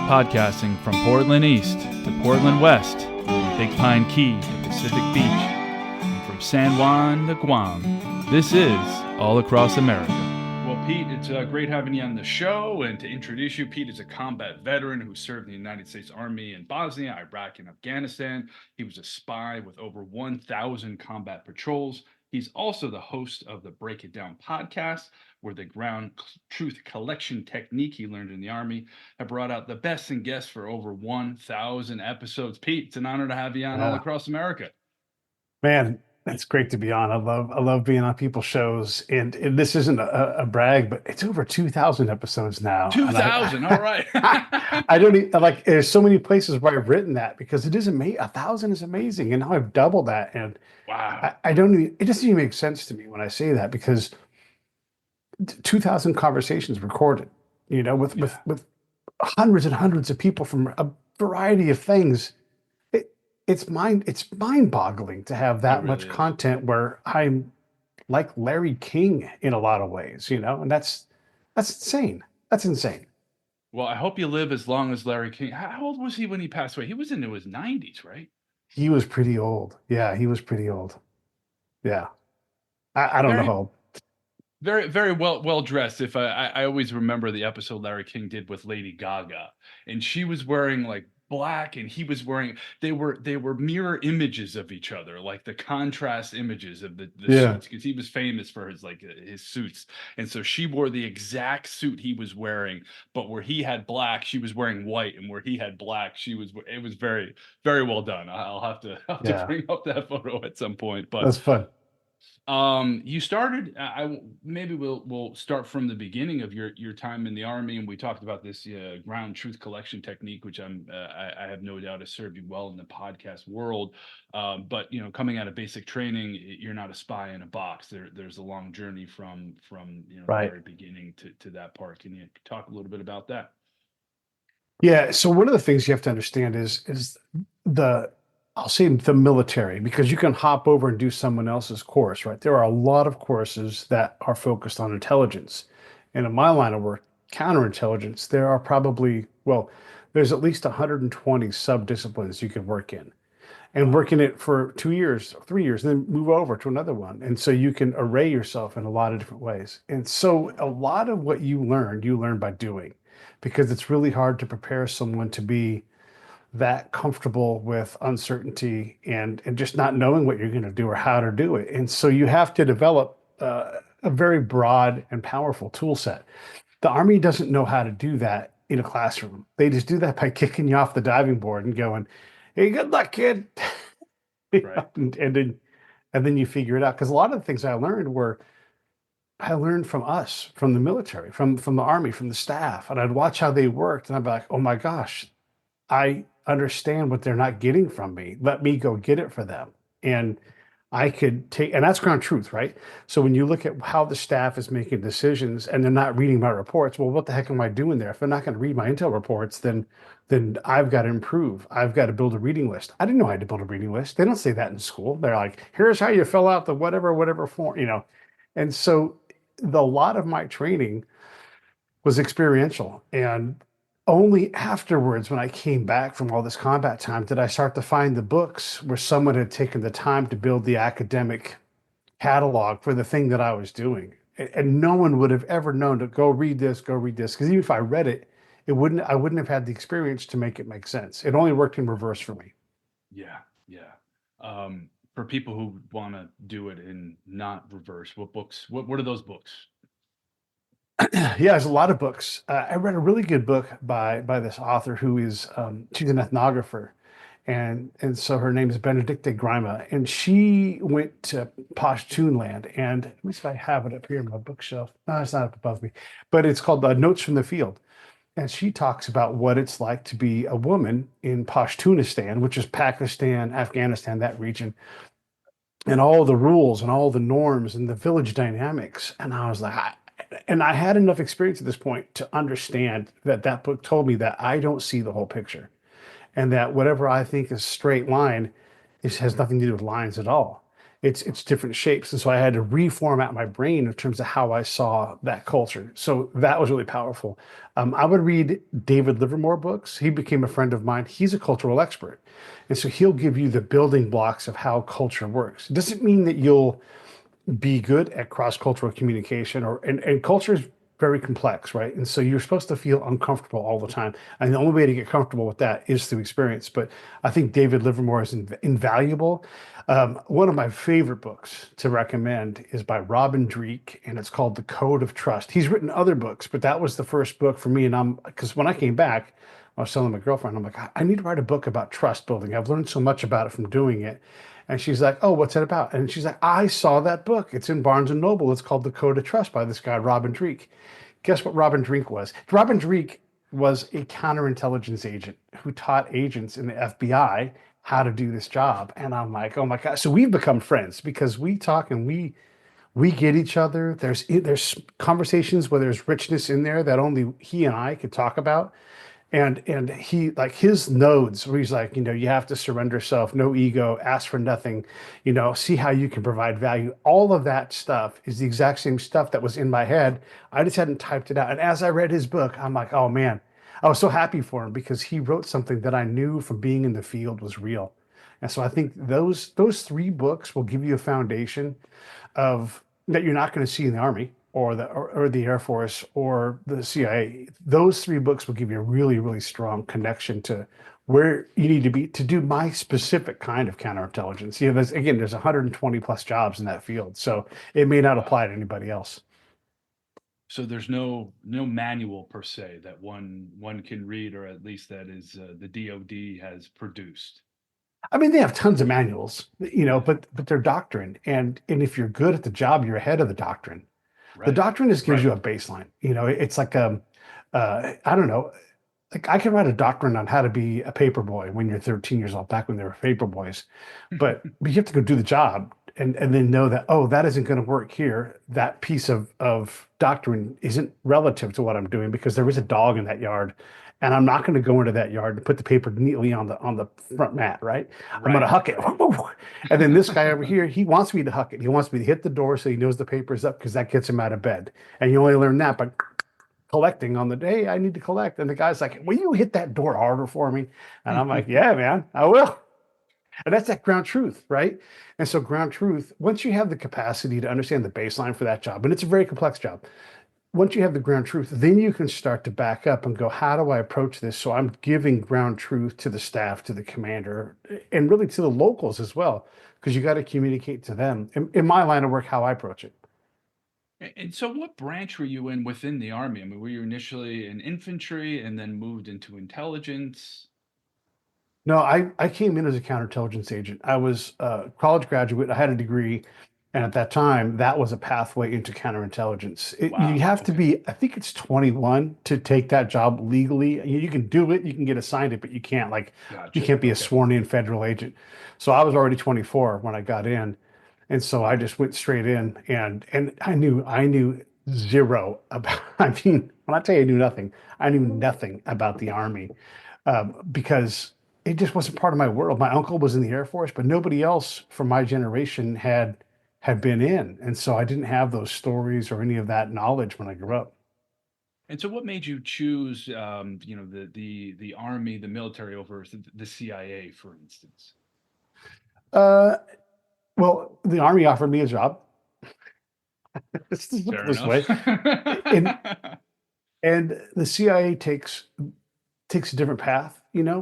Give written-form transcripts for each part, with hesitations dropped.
Podcasting from Portland East to Portland West, from Big Pine Key to Pacific Beach, and from San Juan to Guam, this is All Across America. Well, Pete, it's great having you on the show. And to introduce you, Pete is a combat veteran who served in the United States Army in Bosnia, Iraq, and Afghanistan. He was a spy with over 1,000 combat patrols. He's also the host of the Break It Down podcast, where the ground truth collection technique he learned in the Army have brought out the best in guests for over 1,000 episodes. Pete, it's an honor to have you on All Across America. Man, it's great to be on. I love being on people's shows, and this isn't a brag, but it's over 2,000 episodes now. 2,000, all right. I don't even, like. There's so many places where I've written that because it is amazing. 1,000 is amazing, and now I've doubled that. And wow, I don't even. It doesn't even make sense to me when I say that because 2,000 conversations recorded, with hundreds and hundreds of people from a variety of things. It's mind-boggling to have that really much is. content where I'm like Larry King in a lot of ways, and that's insane. That's insane. Well, I hope you live as long as Larry King. How old was he when he passed away? He was into his 90s, right? He was pretty old. Yeah, he was pretty old. Yeah. I don't know how old. Very, very well dressed. If I always remember the episode Larry King did with Lady Gaga, and she was wearing like black, and he was wearing. They were mirror images of each other, like the contrast images of the suits, because he was famous for his suits, and so she wore the exact suit he was wearing, but where he had black, she was wearing white, and where he had black, she was. It was very, very well done. I'll have to bring up that photo at some point, but that's fun. You started. Maybe we'll start from the beginning of your time in the Army, and we talked about this ground truth collection technique, which I have no doubt has served you well in the podcast world. But coming out of basic training, you're not a spy in a box. There's a long journey from Right. the very beginning to that part. Can you talk a little bit about that? Yeah. So one of the things you have to understand is I'll say the military, because you can hop over and do someone else's course, right? There are a lot of courses that are focused on intelligence. And in my line of work, counterintelligence, there are there's at least 120 sub-disciplines you can work in. And work in it for 2 years, 3 years, and then move over to another one. And so you can array yourself in a lot of different ways. And so a lot of what you learn by doing, because it's really hard to prepare someone to be that comfortable with uncertainty and just not knowing what you're going to do or how to do it. And so you have to develop a very broad and powerful tool set. The Army doesn't know how to do that in a classroom. They just do that by kicking you off the diving board and going, "Hey, good luck, kid." Right. and then you figure it out. Because a lot of the things I learned from us, from the military, from the Army, from the staff, and I'd watch how they worked, and I'd be like, "Oh my gosh, I understand what they're not getting from me. Let me go get it for them." And I could take, and that's ground truth, right? So when you look at how the staff is making decisions and they're not reading my reports, well, what the heck am I doing there? If they're not going to read my intel reports, then I've got to improve. I've got to build a reading list. I didn't know I had to build a reading list. They don't say that in school. They're like, "Here's how you fill out the whatever form," And so a lot of my training was experiential, and only afterwards, when I came back from all this combat time, did I start to find the books where someone had taken the time to build the academic catalog for the thing that I was doing. And no one would have ever known to go read this, because even if I read it, I wouldn't have had the experience to make it make sense. It only worked in reverse for me. Yeah. For people who want to do it in not reverse, what books? What are those books? Yeah, there's a lot of books. I read a really good book by this author who is she's an ethnographer, and so her name is Benedicta Grima, and she went to Pashtun land. And let me see if I have it up here in my bookshelf. No, it's not up above me, but it's called Notes from the Field. And she talks about what it's like to be a woman in Pashtunistan, which is Pakistan, Afghanistan, that region, and all the rules and all the norms and the village dynamics. And I was like, I had enough experience at this point to understand that book told me that I don't see the whole picture, and that whatever I think is straight line has nothing to do with lines at all. it's different shapes. And so I had to reformat my brain in terms of how I saw that culture. So that was really powerful. I would read David Livermore books. He became a friend of mine. He's a cultural expert. And so he'll give you the building blocks of how culture works. It doesn't mean that you'll be good at cross-cultural communication and culture is very complex, right? And so you're supposed to feel uncomfortable all the time. And the only way to get comfortable with that is through experience. But I think David Livermore is invaluable. One of my favorite books to recommend is by Robin Dreeke, and it's called The Code of Trust. He's written other books, but that was the first book for me. And because when I came back, I was telling my girlfriend, I'm like, I need to write a book about trust building. I've learned so much about it from doing it. And she's like, "Oh, what's it about?" And she's like, "I saw that book. It's in Barnes and Noble. It's called The Code of Trust by this guy, Robin Dreeke." Guess what Robin Dreeke was? Robin Dreeke was a counterintelligence agent who taught agents in the FBI how to do this job. And I'm like, oh my God. So we've become friends because we talk and we get each other. There's conversations where there's richness in there that only he and I could talk about. And he like his nodes where he's like, you have to surrender self, no ego, ask for nothing, see how you can provide value. All of that stuff is the exact same stuff that was in my head. I just hadn't typed it out. And as I read his book, I'm like, oh man, I was so happy for him because he wrote something that I knew from being in the field was real. And so I think those three books will give you a foundation of that you're not going to see in the Army or the Air Force or the CIA. Those three books will give you a really, really strong connection to where you need to be to do my specific kind of counterintelligence. There's 120 plus jobs in that field, so it may not apply to anybody else. So there's no manual per se that one can read, or at least that is the DoD has produced. I mean, they have tons of manuals, but they're doctrine, and if you're good at the job, you're ahead of the doctrine. The Right. doctrine just gives Right. you a baseline. It's like I don't know, like I can write a doctrine on how to be a paper boy when you're 13 years old, back when they were paper boys, but you have to go do the job and then know that that isn't going to work here. That piece of doctrine isn't relative to what I'm doing because there is a dog in that yard, and I'm not going to go into that yard and put the paper neatly on the front mat, right? I'm going to Right. huck it. Right. And then this guy over here, he wants me to huck it. He wants me to hit the door so he knows the paper's up because that gets him out of bed. And you only learn that by collecting on the day I need to collect. And the guy's like, "Will you hit that door harder for me?" And I'm like, "Yeah, man, I will." And that's that ground truth, right? And so ground truth, once you have the capacity to understand the baseline for that job, and it's a very complex job, once you have the ground truth, then you can start to back up and go, how do I approach this? So I'm giving ground truth to the staff, to the commander, and really to the locals as well, because you got to communicate to them. In my line of work, how I approach it. And so what branch were you in within the Army? I mean, were you initially in infantry and then moved into intelligence? No, I came in as a counterintelligence agent. I was a college graduate. I had a degree. And at that time, that was a pathway into counterintelligence. You Wow. have to Okay. be, I think it's 21 to take that job legally. You can do it, you can get assigned it, but you Gotcha. can't be a Okay. sworn in federal agent. So I was already 24 when I got in. And so I just went straight in and I knew zero about, I mean, when I tell you I knew nothing, I knew nothing about the Army because it just wasn't part of my world. My uncle was in the Air Force, but nobody else from my generation had been in, and so I didn't have those stories or any of that knowledge when I grew up. And so what made you choose, the Army, the military over the CIA, for instance? Uh, well, the Army offered me a job. It's the Fair simplest enough. way, and and the CIA takes a different path.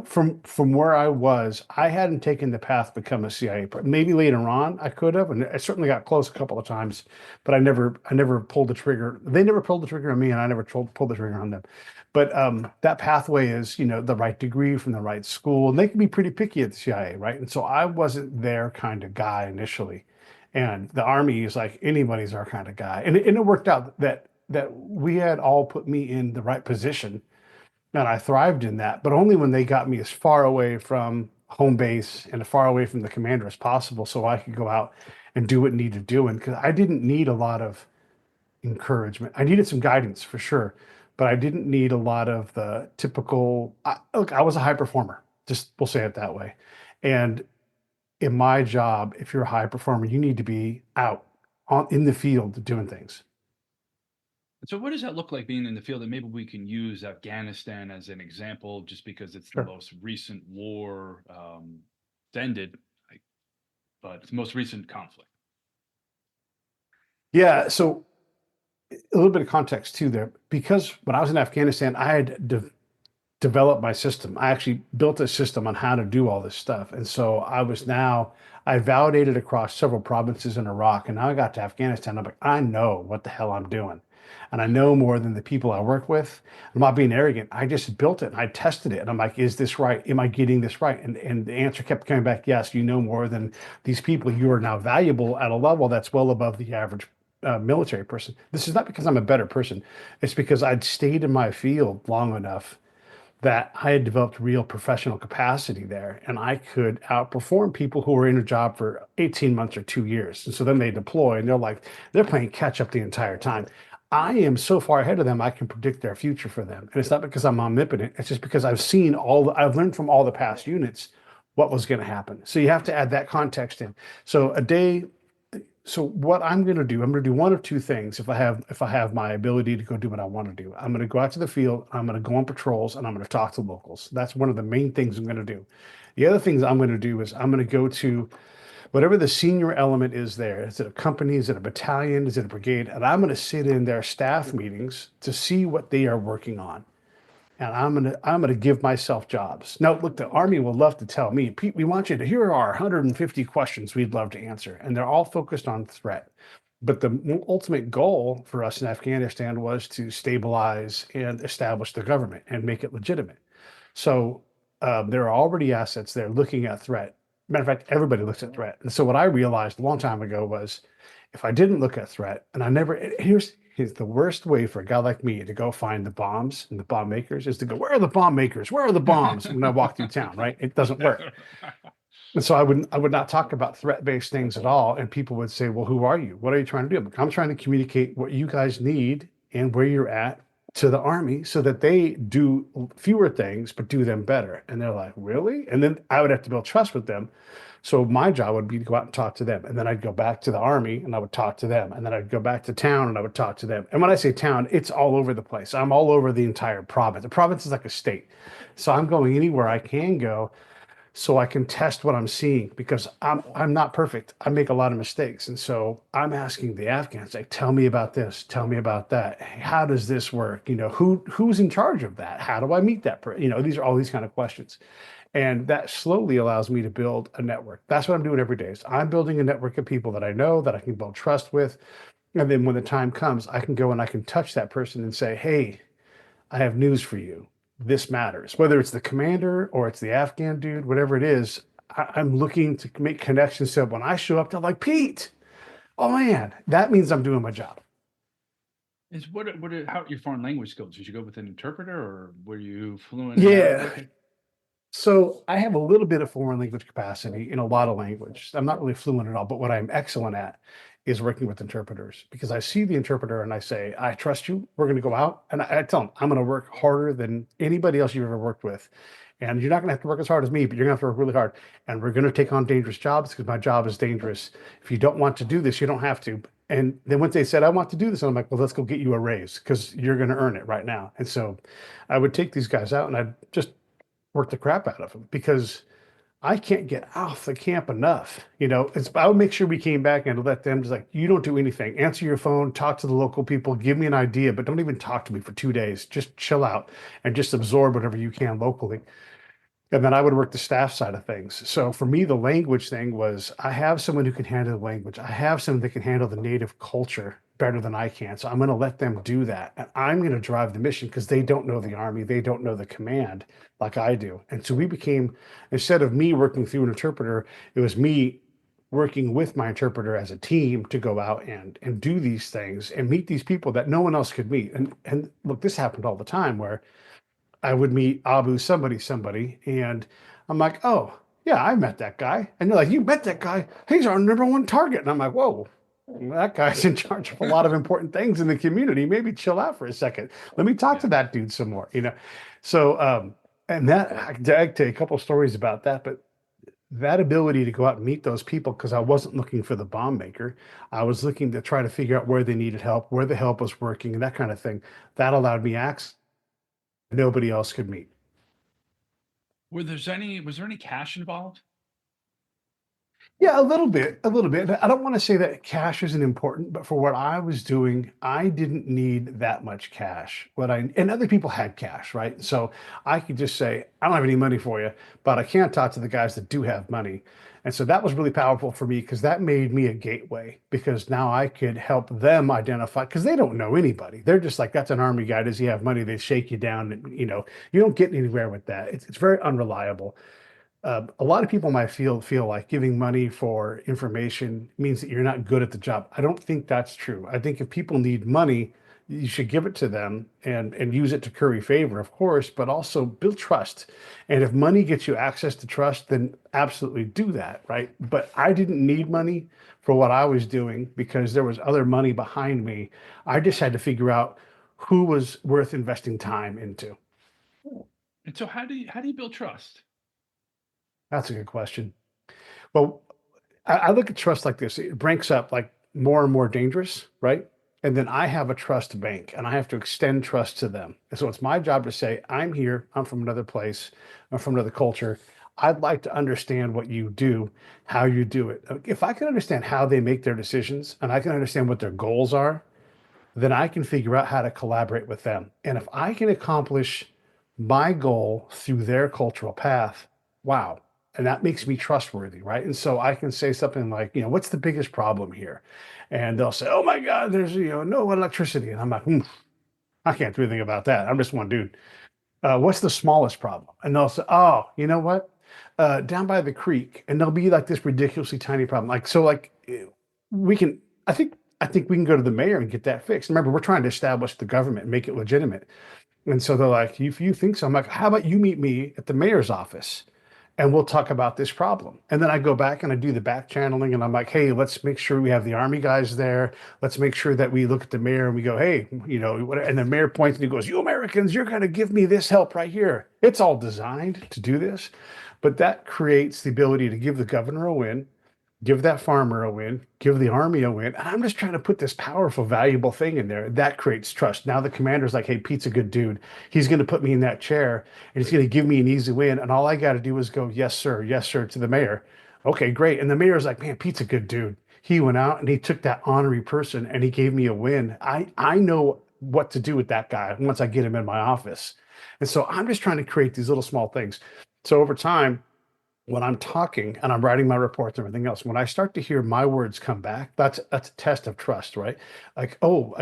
From where I was, I hadn't taken the path to become a CIA. Maybe later on I could have, and I certainly got close a couple of times, but I never pulled the trigger. They never pulled the trigger on me, and I never pulled the trigger on them. But that pathway is, the right degree from the right school, and they can be pretty picky at the CIA, right? And so I wasn't their kind of guy initially, and the Army is like anybody's our kind of guy, and it worked out that we had all put me in the right position and I thrived in that, but only when they got me as far away from home base and as far away from the commander as possible so I could go out and do what needed doing. Because I didn't need a lot of encouragement. I needed some guidance for sure, but I didn't need a lot of the typical. Look, I was a high performer, just we'll say it that way. And in my job, if you're a high performer, you need to be out on in the field doing things. So what does that look like being in the field? And maybe we can use Afghanistan as an example, just because it's the Sure. most recent war ended, like, but it's the most recent conflict. Yeah. So a little bit of context too there, because when I was in Afghanistan, I had developed my system. I actually built a system on how to do all this stuff. And so I validated across several provinces in Iraq. And now I got to Afghanistan. I'm like, I know what the hell I'm doing. And I know more than the people I work with. I'm not being arrogant. I just built it and I tested it. And I'm like, is this right? Am I getting this right? And the answer kept coming back, yes, you know more than these people. You are now valuable at a level that's well above the average military person. This is not because I'm a better person. It's because I'd stayed in my field long enough that I had developed real professional capacity there, and I could outperform people who were in a job for 18 months or 2 years. And so then they deploy and they're playing catch up the entire time. I am so far ahead of them, I can predict their future for them. And it's not because I'm omnipotent, it's just because I've learned from all the past units what was going to happen. So you have to add that context in. So a day so what I'm going to do, I'm going to do one of two things. If I have my ability to go do what I want to do, I'm going to go out to the field, I'm going to go on patrols, and I'm going to talk to locals. That's one of the main things I'm going to do. The other things I'm going to do is I'm going to go to whatever the senior element is there. Is it a company? Is it a battalion? Is it a brigade? And I'm going to sit in their staff meetings to see what they are working on, and I'm gonna give myself jobs. Now, look, the Army will love to tell me, Pete, we want you to, here are our 150 questions we'd love to answer. And they're all focused on threat. But the ultimate goal for us in Afghanistan was to stabilize and establish the government and make it legitimate. So there are already assets there looking at threat. Matter of fact, everybody looks at threat. And so what I realized a long time ago was if I didn't look at threat, and I never, here's the worst way for a guy like me to go find the bombs and the bomb makers is to go, where are the bomb makers? Where are the bombs? When I walk through town, right? It doesn't work. And so I would not talk about threat-based things at all. And people would say, well, who are you? What are you trying to do? I'm trying to communicate what you guys need and where you're at to the Army so that they do fewer things, but do them better. And they're like, really? And then I would have to build trust with them. So my job would be to go out and talk to them. And then I'd go back to the Army and I would talk to them. And then I'd go back to town and I would talk to them. And when I say town, it's all over the place. I'm all over the entire province. The province is like a state. So I'm going anywhere I can go so I can test what I'm seeing because I'm not perfect. I make a lot of mistakes. And so I'm asking the Afghans, like, tell me about this, tell me about that. How does this work? Who's in charge of that? How do I meet that person? These are all these kind of questions. And that slowly allows me to build a network. That's what I'm doing every day. So I'm building a network of people that I know that I can build trust with. And then when the time comes, I can go and I can touch that person and say, hey, I have news for you. This matters. Whether it's the commander or it's the Afghan dude, whatever it is, I'm looking to make connections so when I show up, they're like, Pete, oh man, that means I'm doing my job. How are your foreign language skills? Did you go with an interpreter or were you fluent in Yeah. Arabic? So I have a little bit of foreign language capacity in a lot of language. I'm not really fluent at all, but what I'm excellent at is working with interpreters because I see the interpreter and I say, I trust you. We're going to go out. And I tell them, I'm going to work harder than anybody else you've ever worked with. And you're not going to have to work as hard as me, but you're going to have to work really hard. And we're going to take on dangerous jobs because my job is dangerous. If you don't want to do this, you don't have to. And then once they said, I want to do this, I'm like, well, let's go get you a raise because you're going to earn it right now. And so I would take these guys out and I'd just work the crap out of them because I can't get off the camp enough. I would make sure we came back and let them just like, you don't do anything. Answer your phone, talk to the local people, give me an idea, but don't even talk to me for 2 days. Just chill out and just absorb whatever you can locally. And then I would work the staff side of things. So for me, the language thing was I have someone who can handle the language. I have someone that can handle the native culture better than I can. So I'm going to let them do that. And I'm going to drive the mission because they don't know the Army. They don't know the command like I do. And so we became, instead of me working through an interpreter, it was me working with my interpreter as a team to go out and do these things and meet these people that no one else could meet. And look, this happened all the time where I would meet Abu somebody, and I'm like, oh, yeah, I met that guy. And they're like, you met that guy? He's our number one target. And I'm like, whoa, that guy's in charge of a lot of important things in the community. Maybe chill out for a second. Let me talk to that dude some more, So, and that I can tell you a couple of stories about that, but that ability to go out and meet those people, because I wasn't looking for the bomb maker. I was looking to try to figure out where they needed help, where the help was working, and that kind of thing. That allowed me access nobody else could meet. Was there any cash involved? Yeah, a little bit, a little bit. I don't want to say that cash isn't important, but for what I was doing, I didn't need that much cash. What I and other people had cash, right? So I could just say, I don't have any money for you, but I can talk to the guys that do have money. And so that was really powerful for me because that made me a gateway because now I could help them identify because they don't know anybody. They're just like, that's an army guy. Does he have money? They shake you down. And, you don't get anywhere with that. It's very unreliable. A lot of people in my field feel like giving money for information means that you're not good at the job. I don't think that's true. I think if people need money, you should give it to them and use it to curry favor, of course, but also build trust. And if money gets you access to trust, then absolutely do that, right? But I didn't need money for what I was doing because there was other money behind me. I just had to figure out who was worth investing time into. And so how do you build trust? That's a good question. Well, I look at trust like this. It ranks up like more and more dangerous, right? And then I have a trust bank and I have to extend trust to them. And so it's my job to say, I'm here, I'm from another place, I'm from another culture. I'd like to understand what you do, how you do it. If I can understand how they make their decisions and I can understand what their goals are, then I can figure out how to collaborate with them. And if I can accomplish my goal through their cultural path, wow. And that makes me trustworthy, right? And so I can say something like, what's the biggest problem here? And they'll say, oh my God, there's, no electricity. And I'm like, I can't do anything about that. I'm just one dude. What's the smallest problem? And they'll say, oh, you know what? Down by the creek. And there'll be like this ridiculously tiny problem. Like, so like we can, I think we can go to the mayor and get that fixed. Remember, we're trying to establish the government and make it legitimate. And so they're like, if you think so, I'm like, how about you meet me at the mayor's office and we'll talk about this problem. And then I go back and I do the back channeling and I'm like, hey, let's make sure we have the army guys there. Let's make sure that we look at the mayor and we go, hey, and the mayor points and he goes, you Americans, you're going to give me this help right here. It's all designed to do this. But that creates the ability to give the governor a win, give that farmer a win, give the army a win. And I'm just trying to put this powerful, valuable thing in there. That creates trust. Now the commander's like, hey, Pete's a good dude. He's going to put me in that chair and he's going to give me an easy win. And all I got to do is go, yes, sir, to the mayor. Okay, great. And the mayor's like, man, Pete's a good dude. He went out and he took that honorary person and he gave me a win. I know what to do with that guy once I get him in my office. And so I'm just trying to create these little small things. So over time, when I'm talking and I'm writing my reports and everything else, when I start to hear my words come back, that's a test of trust, right? Like, oh,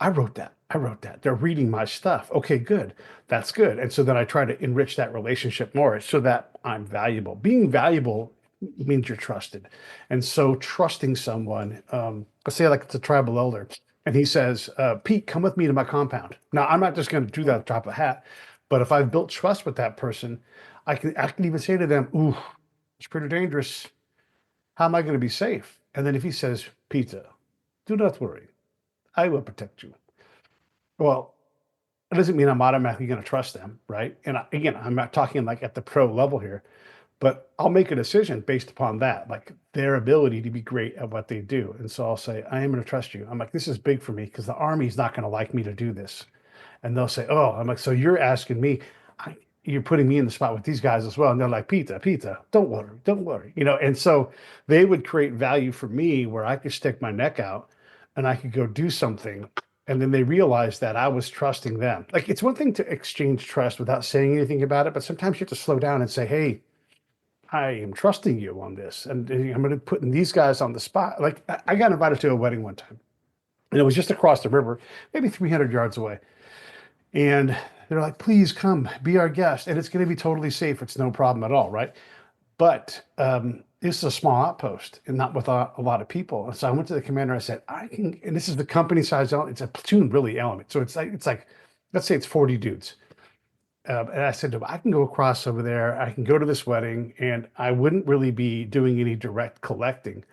I wrote that. I wrote that. They're reading my stuff. Okay, good. That's good. And so then I try to enrich that relationship more so that I'm valuable. Being valuable means you're trusted. And so trusting someone, let's say like it's a tribal elder, and he says, Pete, come with me to my compound. Now, I'm not just going to do that at the top of a hat, but if I've built trust with that person, I can even say to them, ooh, it's pretty dangerous. How am I going to be safe? And then if he says, Peter, do not worry, I will protect you. Well, it doesn't mean I'm automatically going to trust them, right? And again, I'm not talking like at the pro level here, but I'll make a decision based upon that, like their ability to be great at what they do. And so I'll say, I am going to trust you. I'm like, this is big for me because the army's not going to like me to do this. And they'll say, oh, I'm like, so you're asking me, you're putting me in the spot with these guys as well. And they're like, Peter, don't worry, don't worry. And so they would create value for me where I could stick my neck out and I could go do something. And then they realized that I was trusting them. Like it's one thing to exchange trust without saying anything about it, but sometimes you have to slow down and say, hey, I am trusting you on this. And I'm going to put these guys on the spot. Like I got invited to a wedding one time and it was just across the river, maybe 300 yards away. And they're like, please come be our guest. And it's going to be totally safe. It's no problem at all. Right. But this is a small outpost and not with a lot of people. And so I went to the commander. I said, I can, and this is the company size element. It's a platoon really element. So it's like, let's say it's 40 dudes. And I said to him, I can go across over there. I can go to this wedding and I wouldn't really be doing any direct collecting.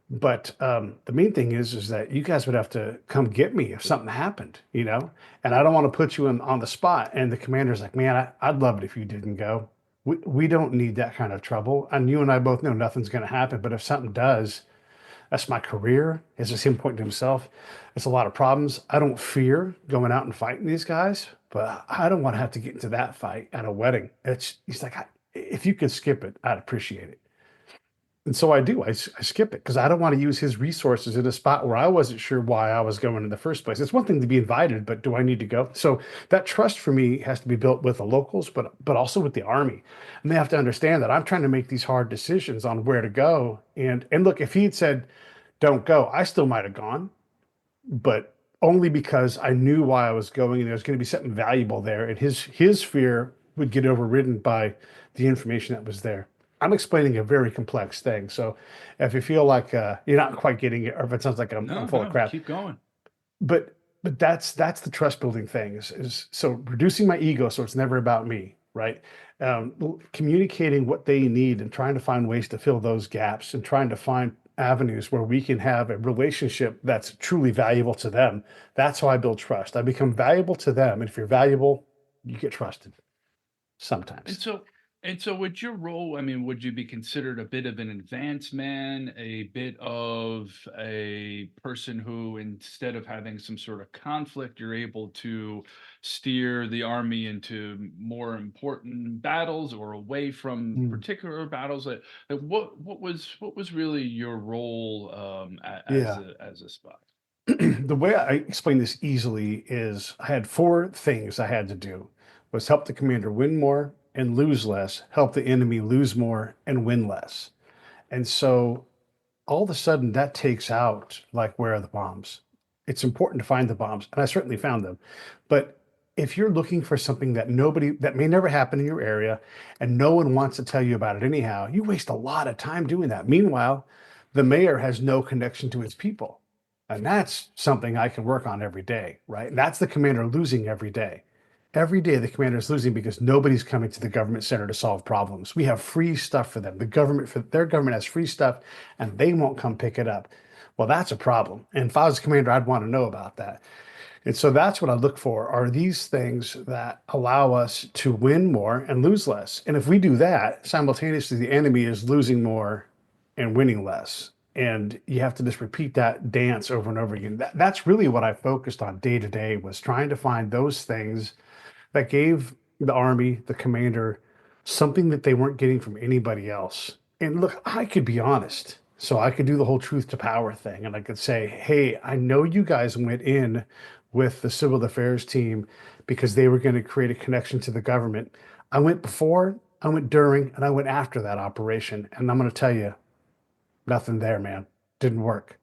But the main thing is that you guys would have to come get me if something happened. And I don't want to put you on the spot. And the commander's like, man, I'd love it if you didn't go. we don't need that kind of trouble. And you and I both know nothing's going to happen. But if something does, that's my career. As just him pointing to himself. It's a lot of problems. I don't fear going out and fighting these guys, but I don't want to have to get into that fight at a wedding. He's like, if you could skip it, I'd appreciate it. And so I do. I skip it because I don't want to use his resources in a spot where I wasn't sure why I was going in the first place. It's one thing to be invited, but do I need to go? So that trust for me has to be built with the locals, but also with the army. And they have to understand that I'm trying to make these hard decisions on where to go. And look, if he had said, "Don't go," I still might have gone, but only because I knew why I was going and there was going to be something valuable there. And his fear would get overridden by the information that was there. I'm explaining a very complex thing. So if you feel like you're not quite getting it, or if it sounds like I'm No, full of no, crap, keep going. but that's the trust building thing is so reducing my ego so it's never about me, right? Communicating what they need and trying to find ways to fill those gaps and trying to find avenues where we can have a relationship that's truly valuable to them. That's how I build trust. I become valuable to them. And if you're valuable, you get trusted And sometimes. so, and so, would your role, I mean, would you be considered a bit of an advanced man, a bit of a person who, instead of having some sort of conflict, you're able to steer the army into more important battles or away from Mm. particular battles? Like what was really your role Yeah. as a spy? The way I explain this easily is I had four things I had to do was help the commander win more and lose less, help the enemy lose more and win less. And so all of a sudden that takes out like where are the bombs? It's important to find the bombs, and I certainly found them. But if you're looking for something that nobody that may never happen in your area and no one wants to tell you about it anyhow, you waste a lot of time doing that. Meanwhile, the mayor has no connection to his people. And that's something I can work on every day, right? And that's the commander losing every day. Every day the commander is losing because nobody's coming to the government center to solve problems. We have free stuff for them. The government for their government has free stuff and they won't come pick it up. Well, that's a problem. And if I was a commander, I'd want to know about that. And so that's what I look for are these things that allow us to win more and lose less. And if we do that, simultaneously, the enemy is losing more and winning less. And you have to just repeat that dance over and over again. That's really what I focused on day to day was trying to find those things that gave the army, the commander, something that they weren't getting from anybody else. And look, I could be honest. So I could do the whole truth to power thing. And I could say, hey, I know you guys went in with the civil affairs team because they were going to create a connection to the government. I went before, I went during, and I went after that operation. And I'm going to tell you, nothing there, man. Didn't work.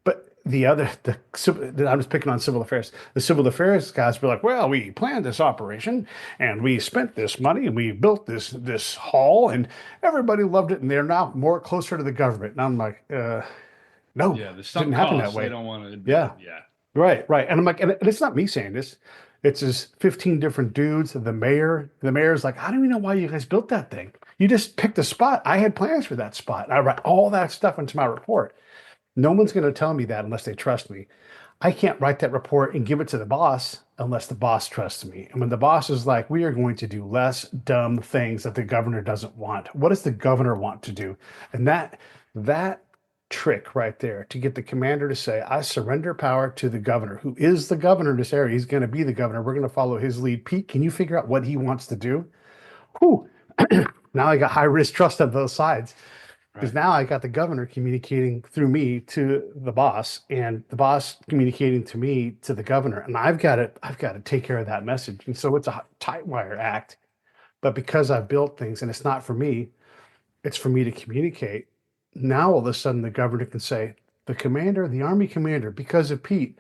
But I'm just picking on civil affairs. The civil affairs guys were like, well, we planned this operation and we spent this money and we built this hall and everybody loved it and they're now more closer to the government. And I'm like, no, Yeah, the didn't sunk happen that costs. They way. don't want to admit Yeah, it. Yeah. right, right. And I'm like, and it's not me saying this. It's just 15 different dudes. The mayor's like, I don't even know why you guys built that thing. You just picked a spot. I had plans for that spot. I write all that stuff into my report. No one's going to tell me that unless they trust me. I can't write that report and give it to the boss unless the boss trusts me. And when the boss is like, we are going to do less dumb things that the governor doesn't want. What does the governor want to do? And that trick right there to get the commander to say, I surrender power to the governor, who is the governor in this area. He's going to be the governor. We're going to follow his lead. Pete, can you figure out what he wants to do? Whew. Now I got high risk trust on both sides because Right. now I got the governor communicating through me to the boss and the boss communicating to me to the governor. And I've got to take care of that message. And so it's a tight wire act. But because I've built things and it's not for me, it's for me to communicate. Now all of a sudden the governor can say, the commander, the army commander, because of Pete,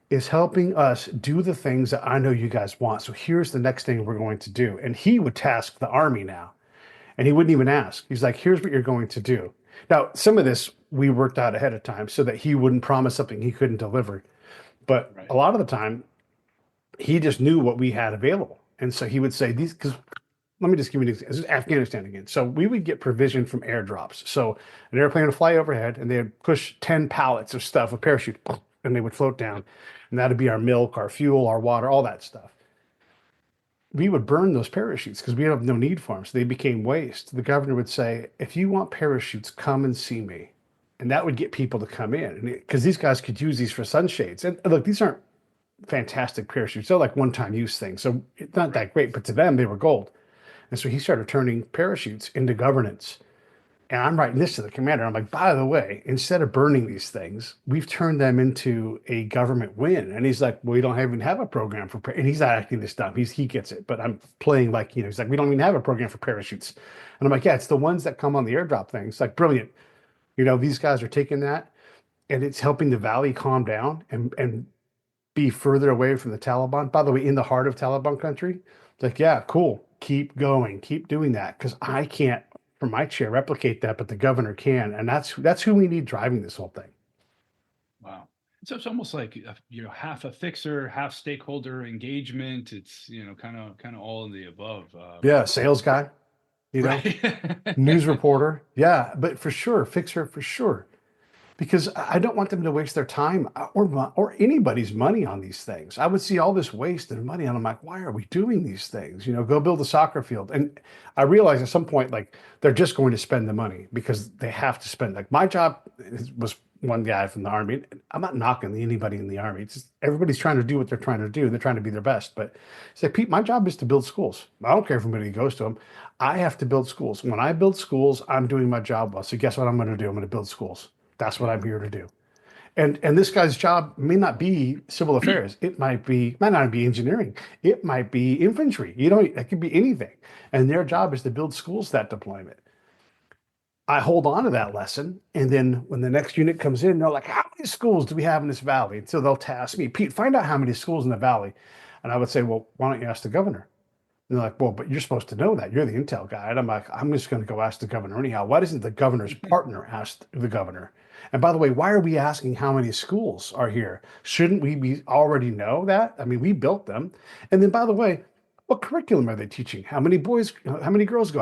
is helping us do the things that I know you guys want. So here's the next thing we're going to do. And he would task the army now. And he wouldn't even ask. He's like, here's what you're going to do. Now, some of this we worked out ahead of time so that he wouldn't promise something he couldn't deliver. But Right. a lot of the time, he just knew what we had available. And so he would say, these, because let me just give you an example. This is Afghanistan again. So we would get provision from airdrops. So an airplane would fly overhead and they'd push 10 pallets of stuff, a parachute, and they would float down. And that'd be our milk, our fuel, our water, all that stuff. we would burn those parachutes because we have no need for them. So they became waste. The governor would say, if you want parachutes, come and see me. And that would get people to come in because these guys could use these for sunshades. And look, these aren't fantastic parachutes. They're like one-time use things. So it's not that great, but to them, they were gold. And so he started turning parachutes into governance. And I'm writing this to the commander. I'm like, by the way, instead of burning these things, we've turned them into a government win. And he's like, well, we don't even have a program for, and he's not acting this dumb. He gets it, but I'm playing like, he's like, we don't even have a program for parachutes. And I'm like, yeah, it's the ones that come on the airdrop thing. It's like, brilliant. These guys are taking that and it's helping the valley calm down and be further away from the Taliban. By the way, in the heart of Taliban country, it's like, yeah, cool. Keep going, keep doing that. Because I can't, from my chair, replicate that, but the governor can. And that's who we need driving this whole thing. Wow. So it's almost like half a fixer, half stakeholder engagement. It's kind of all of the above. Yeah, sales guy, Right. news reporter. Yeah, but for sure, fixer for sure. Because I don't want them to waste their time or anybody's money on these things. I would see all this waste and money, and I'm like, why are we doing these things? Go build a soccer field. And I realized at some point, like they're just going to spend the money because they have to spend. Like my job was one guy from the army. I'm not knocking anybody in the army. It's just everybody's trying to do what they're trying to do. They're trying to be their best. But it's like, Pete, my job is to build schools. I don't care if anybody goes to them. I have to build schools. When I build schools, I'm doing my job well. So guess what I'm going to do? I'm going to build schools. That's what I'm here to do. And this guy's job may not be civil affairs. It might not be engineering. It might be infantry. It could be anything. And their job is to build schools that deployment. I hold on to that lesson. And then when the next unit comes in, they're like, how many schools do we have in this valley? And so they'll task me, Pete, find out how many schools in the valley. And I would say, well, why don't you ask the governor? And they're like, well, but you're supposed to know that. You're the intel guy. And I'm like, I'm just going to go ask the governor anyhow. Why doesn't the governor's partner ask the governor? And by the way, why are we asking how many schools are here? Shouldn't we be already know that? I mean, we built them. And then by the way, what curriculum are they teaching? How many girls go? How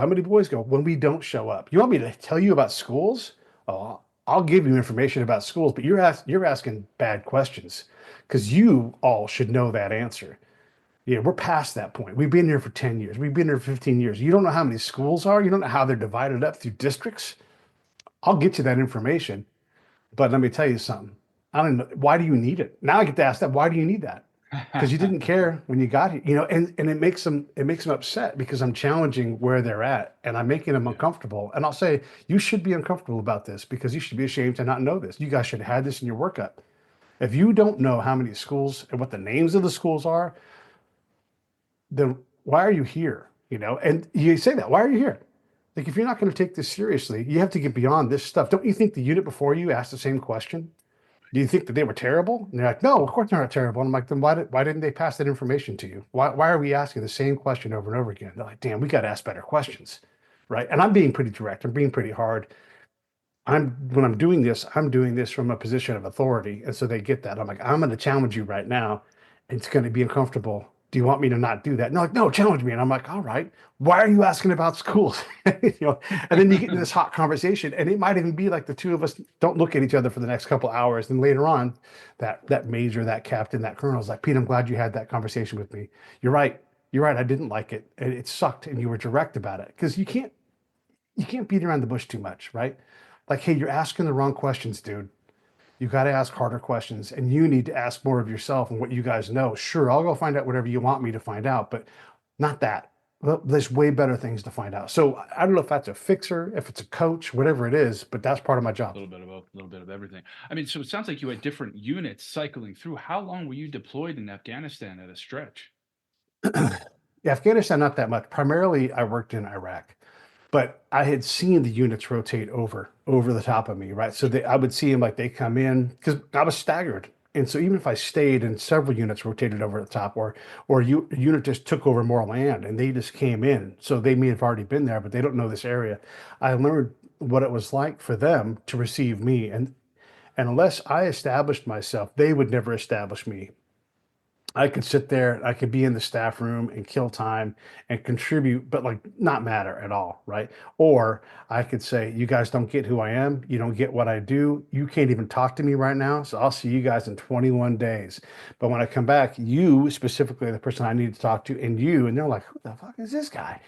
many boys go when we don't show up? You want me to tell you about schools? Oh, I'll give you information about schools, but you're asking bad questions because you all should know that answer. Yeah, we're past that point. We've been here for 10 years. We've been here for 15 years. You don't know how many schools are. You don't know how they're divided up through districts. I'll get you that information. But let me tell you something. I don't know. Why do you need it? Now I get to ask that. Why do you need that? Because you didn't care when you got here, and it makes them upset because I'm challenging where they're at and I'm making them uncomfortable. And I'll say, you should be uncomfortable about this because you should be ashamed to not know this. You guys should have had this in your workup. If you don't know how many schools and what the names of the schools are, then why are you here? And you say that, why are you here? Like, if you're not going to take this seriously, you have to get beyond this stuff. Don't you think the unit before you asked the same question? Do you think that they were terrible? And they're like, no, of course they're not terrible. And I'm like, then why didn't they pass that information to you? Why are we asking the same question over and over again? They're like, damn, we got to ask better questions. Right. And I'm being pretty direct. I'm being pretty hard. When I'm doing this, I'm doing this from a position of authority. And so they get that. I'm like, I'm going to challenge you right now. And it's going to be uncomfortable. Do you want me to not do that? And they're like, no, challenge me. And I'm like, all right, why are you asking about schools? And then you get into this hot conversation, and it might even be like the two of us don't look at each other for the next couple hours. And later on, that major, that captain, that colonel is like, Pete, I'm glad you had that conversation with me. You're right. You're right. I didn't like it. It sucked, and you were direct about it because you can't beat around the bush too much, right? Like, hey, you're asking the wrong questions, dude. You got to ask harder questions, and you need to ask more of yourself and what you guys know. Sure, I'll go find out whatever you want me to find out, but not that. Well, there's way better things to find out. So I don't know if that's a fixer, if it's a coach, whatever it is, but that's part of my job. A little bit of everything. I mean, so it sounds like you had different units cycling through. How long were you deployed in Afghanistan at a stretch? Afghanistan, not that much. Primarily, I worked in Iraq. But I had seen the units rotate over the top of me, right? So I would see them like they come in because I was staggered. And so even if I stayed and several units rotated over the top, a unit just took over more land and they just came in, so they may have already been there, but they don't know this area. I learned what it was like for them to receive me, and unless I established myself, they would never establish me. I could sit there, I could be in the staff room and kill time and contribute, but like not matter at all, right? Or I could say, you guys don't get who I am. You don't get what I do. You can't even talk to me right now. So I'll see you guys in 21 days. But when I come back, you specifically are the person I need to talk to, and they're like, who the fuck is this guy?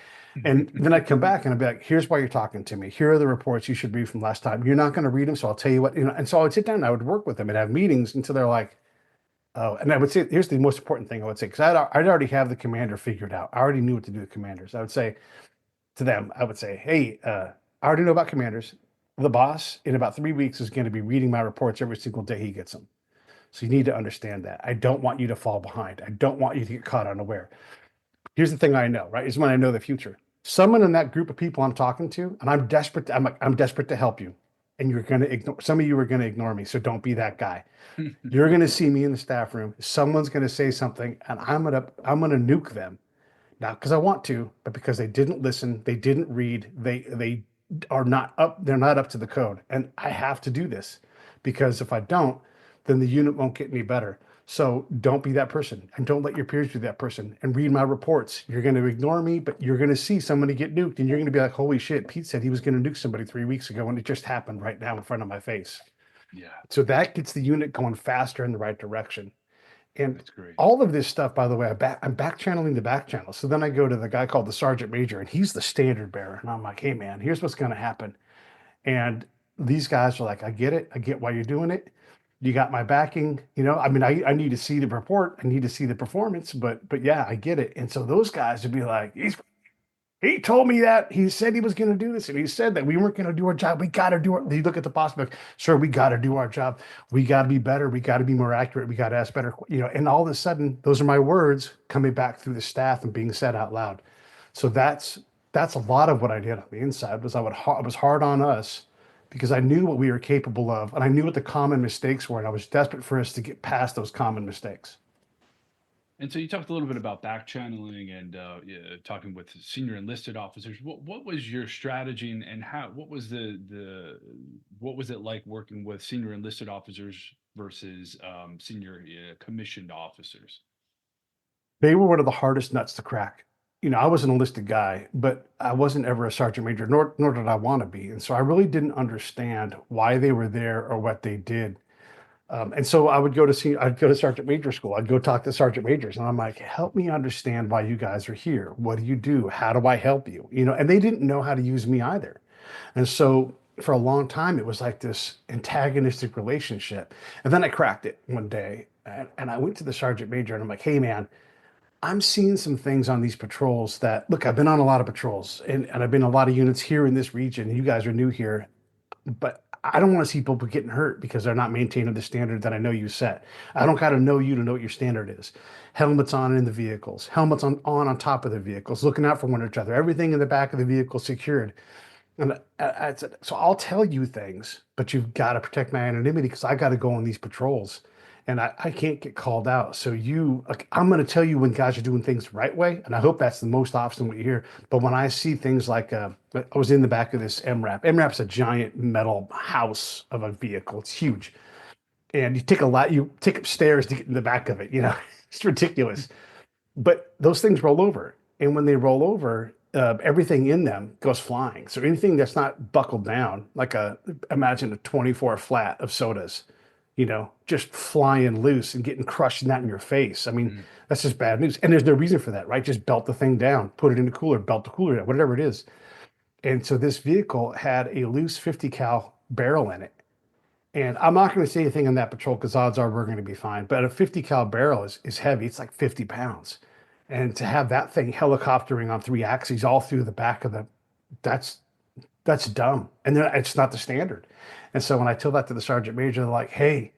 And then I come back and I'd be like, here's why you're talking to me. Here are the reports you should read from last time. You're not going to read them, so I'll tell you what, And so I would sit down and I would work with them and have meetings until they're like, oh, and I would say, here's the most important thing I would say, because I'd already have the commander figured out. I already knew what to do with commanders. I would say to them, I would say, hey, I already know about commanders. The boss in about 3 weeks is going to be reading my reports every single day he gets them. So you need to understand that. I don't want you to fall behind. I don't want you to get caught unaware. Here's the thing I know, right? Is when I know the future. Someone in that group of people I'm talking to, and I'm desperate. I'm desperate to help you, and you're going to ignore. Some of you are going to ignore me, so don't be that guy. You're going to see me in the staff room. Someone's going to say something, and I'm gonna nuke them. Not because I want to, but because they didn't listen, they didn't read, they are not up, they're not up to the code. And I have to do this because if I don't, then the unit won't get any better. So don't be that person and don't let your peers be that person and read my reports. You're going to ignore me, but you're going to see somebody get nuked and you're going to be like, holy shit, Pete said he was going to nuke somebody 3 weeks ago and it just happened right now in front of my face. Yeah, So that gets the unit going faster in the right direction. And that's great. all of this stuff, by the way, I'm back channeling the back channel. So then I go to the guy called the sergeant major, and he's the standard bearer. And I'm like, hey, man, here's what's going to happen. And these guys are like, I get it. I get why you're doing it. You got my backing. I mean, I need to see the report. I need to see the performance. But yeah, I get it. And so those guys would be like, he told me that he said he was going to do this, and he said that we weren't going to do our job. We got to do it. You look at the prospect, sir. We got to do our job. We got to be better. We got to be more accurate. We got to ask better. And all of a sudden, those are my words coming back through the staff and being said out loud. So that's a lot of what I did on the inside. Was I was hard on us because I knew what we were capable of, and I knew what the common mistakes were, and I was desperate for us to get past those common mistakes. And so you talked a little bit about back channeling and yeah, talking with senior enlisted officers. What was your strategy and how what was the what was it like working with senior enlisted officers versus senior commissioned officers? They were one of the hardest nuts to crack. I was an enlisted guy, but I wasn't ever a sergeant major, nor did I want to be. And so I really didn't understand why they were there or what they did. And so I'd go to sergeant major school. I'd go talk to sergeant majors, and I'm like, help me understand why you guys are here. What do you do? How do I help you? And they didn't know how to use me either. And so for a long time, it was like this antagonistic relationship. And then I cracked it one day, and I went to the sergeant major, and I'm like, hey, man, I'm seeing some things on these patrols that look, I've been on a lot of patrols and I've been in a lot of units here in this region. You guys are new here, but I don't want to see people getting hurt because they're not maintaining the standard that I know you set. I don't got to know you to know what your standard is. Helmets on in the vehicles, helmets on top of the vehicles, looking out for one another, everything in the back of the vehicle secured. And I said, so I'll tell you things, but you've got to protect my anonymity because I got to go on these patrols and I can't get called out. So I'm going to tell you when guys are doing things the right way. And I hope that's the most often what you hear. But when I see things like, I was in the back of this MRAP. MRAP's a giant metal house of a vehicle. It's huge. And you take up stairs to get in the back of it. It's ridiculous. But those things roll over. And when they roll over, everything in them goes flying. So anything that's not buckled down, imagine a 24 flat of sodas, just flying loose and getting crushed, not in your face. I mean, that's just bad news. And there's no reason for that, right? Just belt the thing down, put it in the cooler, belt the cooler down, whatever it is. And so this vehicle had a loose 50 cal barrel in it. And I'm not going to say anything on that patrol because odds are we're going to be fine. But a 50 cal barrel is heavy. It's like 50 pounds. And to have that thing helicoptering on 3 axes all through the back of that's dumb. And then it's not the standard. And so when I tell that to the sergeant major, they're like, hey,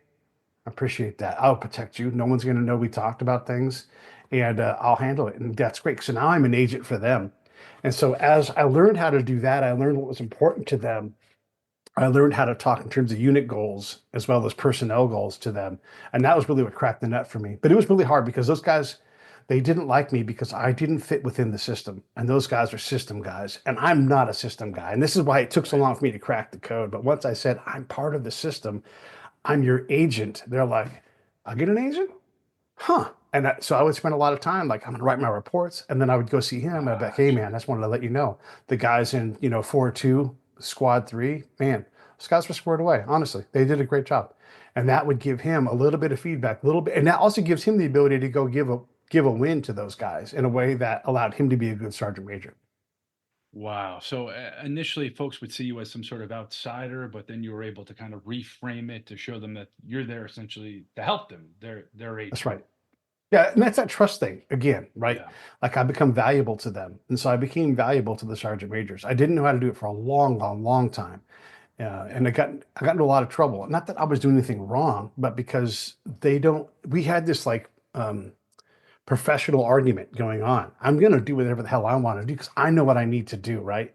I appreciate that. I'll protect you. No one's going to know we talked about things and I'll handle it. And that's great. So now I'm an agent for them. And so as I learned how to do that, I learned what was important to them. I learned how to talk in terms of unit goals as well as personnel goals to them. And that was really what cracked the nut for me. But it was really hard because those guys, they didn't like me because I didn't fit within the system. And those guys are system guys. And I'm not a system guy. And this is why it took so long for me to crack the code. But once I said, I'm part of the system, I'm your agent, they're like, I'll get an agent? Huh. And so I would spend a lot of time, like, I'm going to write my reports. And then I would go see him and I'd be like, hey, man, I just wanted to let you know the guys in, 4-2, squad 3, man, those guys were squared away. Honestly, they did a great job. And that would give him a little bit of feedback, a little bit. And that also gives him the ability to go give a win to those guys in a way that allowed him to be a good sergeant major. Wow. So initially, folks would see you as some sort of outsider, but then you were able to kind of reframe it to show them that you're there essentially to help them. They're That's agent. right. Yeah, and that's that trust thing again, right? Yeah. Like I become valuable to them, and so I became valuable to the sergeant majors. I didn't know how to do it for a long, long, long time, Yeah. and I got into a lot of trouble. Not that I was doing anything wrong, but because they don't. We had this like professional argument going on. I'm going to do whatever the hell I want to do because I know what I need to do, right?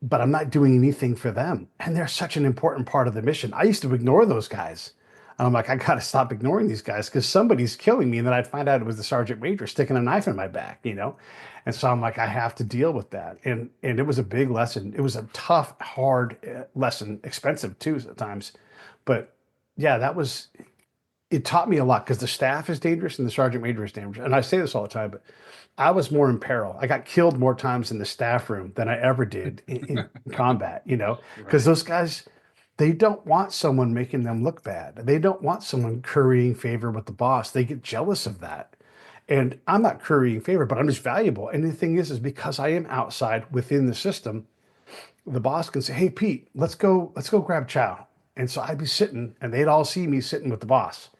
But I'm not doing anything for them. And they're such an important part of the mission. I used to ignore those guys. And I'm like, I got to stop ignoring these guys because somebody's killing me. And then I'd find out it was the sergeant major sticking a knife in my back. And so I'm like, I have to deal with that. And it was a big lesson. It was a tough, hard lesson, expensive too at times. But yeah, it taught me a lot because the staff is dangerous and the sergeant major is dangerous. And I say this all the time, but I was more in peril. I got killed more times in the staff room than I ever did in combat, because Right. those guys, they don't want someone making them look bad. They don't want someone currying favor with the boss. They get jealous of that. And I'm not currying favor, but I'm just valuable. And the thing is because I am outside within the system, the boss can say, "Hey, Pete, let's go grab chow." And so I'd be sitting and they'd all see me sitting with the boss.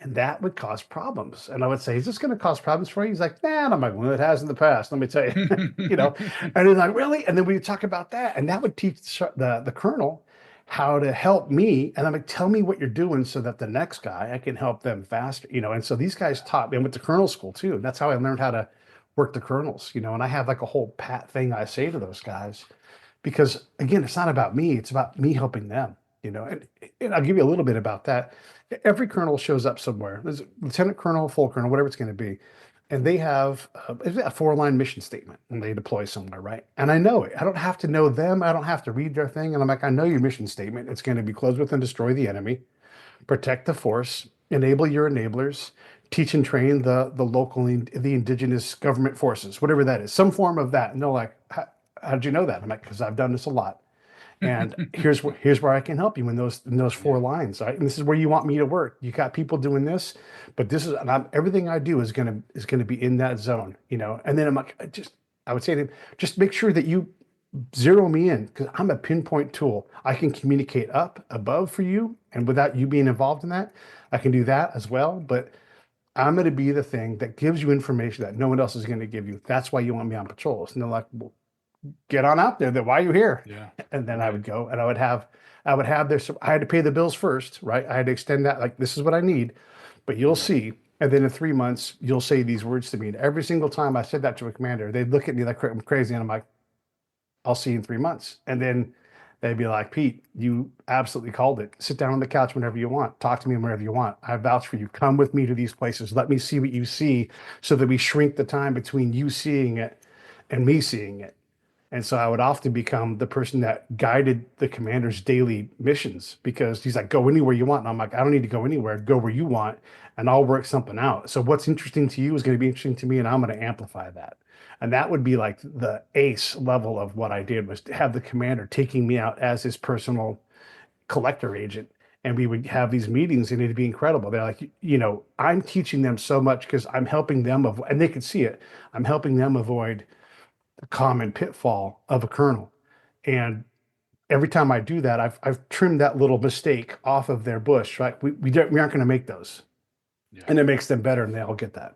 And that would cause problems. And I would say, is this going to cause problems for you? He's like, nah. And I'm like, well, it has in the past. Let me tell you, you know. And he's like, really? And then we would talk about that, and that would teach the colonel how to help me. And I'm like, tell me what you're doing so that the next guy I can help them faster. And so these guys taught me. I went to colonel school too. That's how I learned how to work the colonels. And I have like a whole pat thing I say to those guys because again, it's not about me, it's about me helping them. And I'll give you a little bit about that. Every colonel shows up somewhere. There's a lieutenant colonel, full colonel, whatever it's going to be, and they have a 4-line mission statement when they deploy somewhere, right? And I know it. I don't have to know them. I don't have to read their thing. And I'm like, I know your mission statement. It's going to be close with and destroy the enemy, protect the force, enable your enablers, teach and train the local, the indigenous government forces, whatever that is, some form of that. And they're like, how did you know that? I'm like, because I've done this a lot. And here's where I can help you in those four Yeah. lines, right? And this is where you want me to work. You got people doing this, but this is and everything I do is gonna be in that zone. And then I'm like, I would say to him, just make sure that you zero me in because I'm a pinpoint tool. I can communicate up above for you, and without you being involved in that, I can do that as well. But I'm going to be the thing that gives you information that no one else is going to give you. That's why you want me on patrols. And they're like, well, get on out there. Then why are you here? Yeah. And then I Right. would go and I would have I had to pay the bills first, right? I had to extend that, like, this is what I need, but you'll Right. see. And then in 3 months, you'll say these words to me. And every single time I said that to a commander, they'd look at me like I'm crazy. And I'm like, I'll see you in 3 months. And then they'd be like, Pete, you absolutely called it. Sit down on the couch whenever you want. Talk to me whenever you want. I vouch for you. Come with me to these places. Let me see what you see so that we shrink the time between you seeing it and me seeing it. And so I would often become the person that guided the commander's daily missions because he's like, go anywhere you want. And I'm like, I don't need to go anywhere. Go where you want, and I'll work something out. So what's interesting to you is going to be interesting to me, and I'm going to amplify that. And that would be like the ace level of what I did was to have the commander taking me out as his personal collector agent. And we would have these meetings and it'd be incredible. They're like, I'm teaching them so much because I'm helping them avoid, and they could see it. I'm helping them avoid the common pitfall of a kernel. And every time I do that, I've trimmed that little mistake off of their bush, right? We aren't going to make those, Yeah. and it makes them better, and they all get that.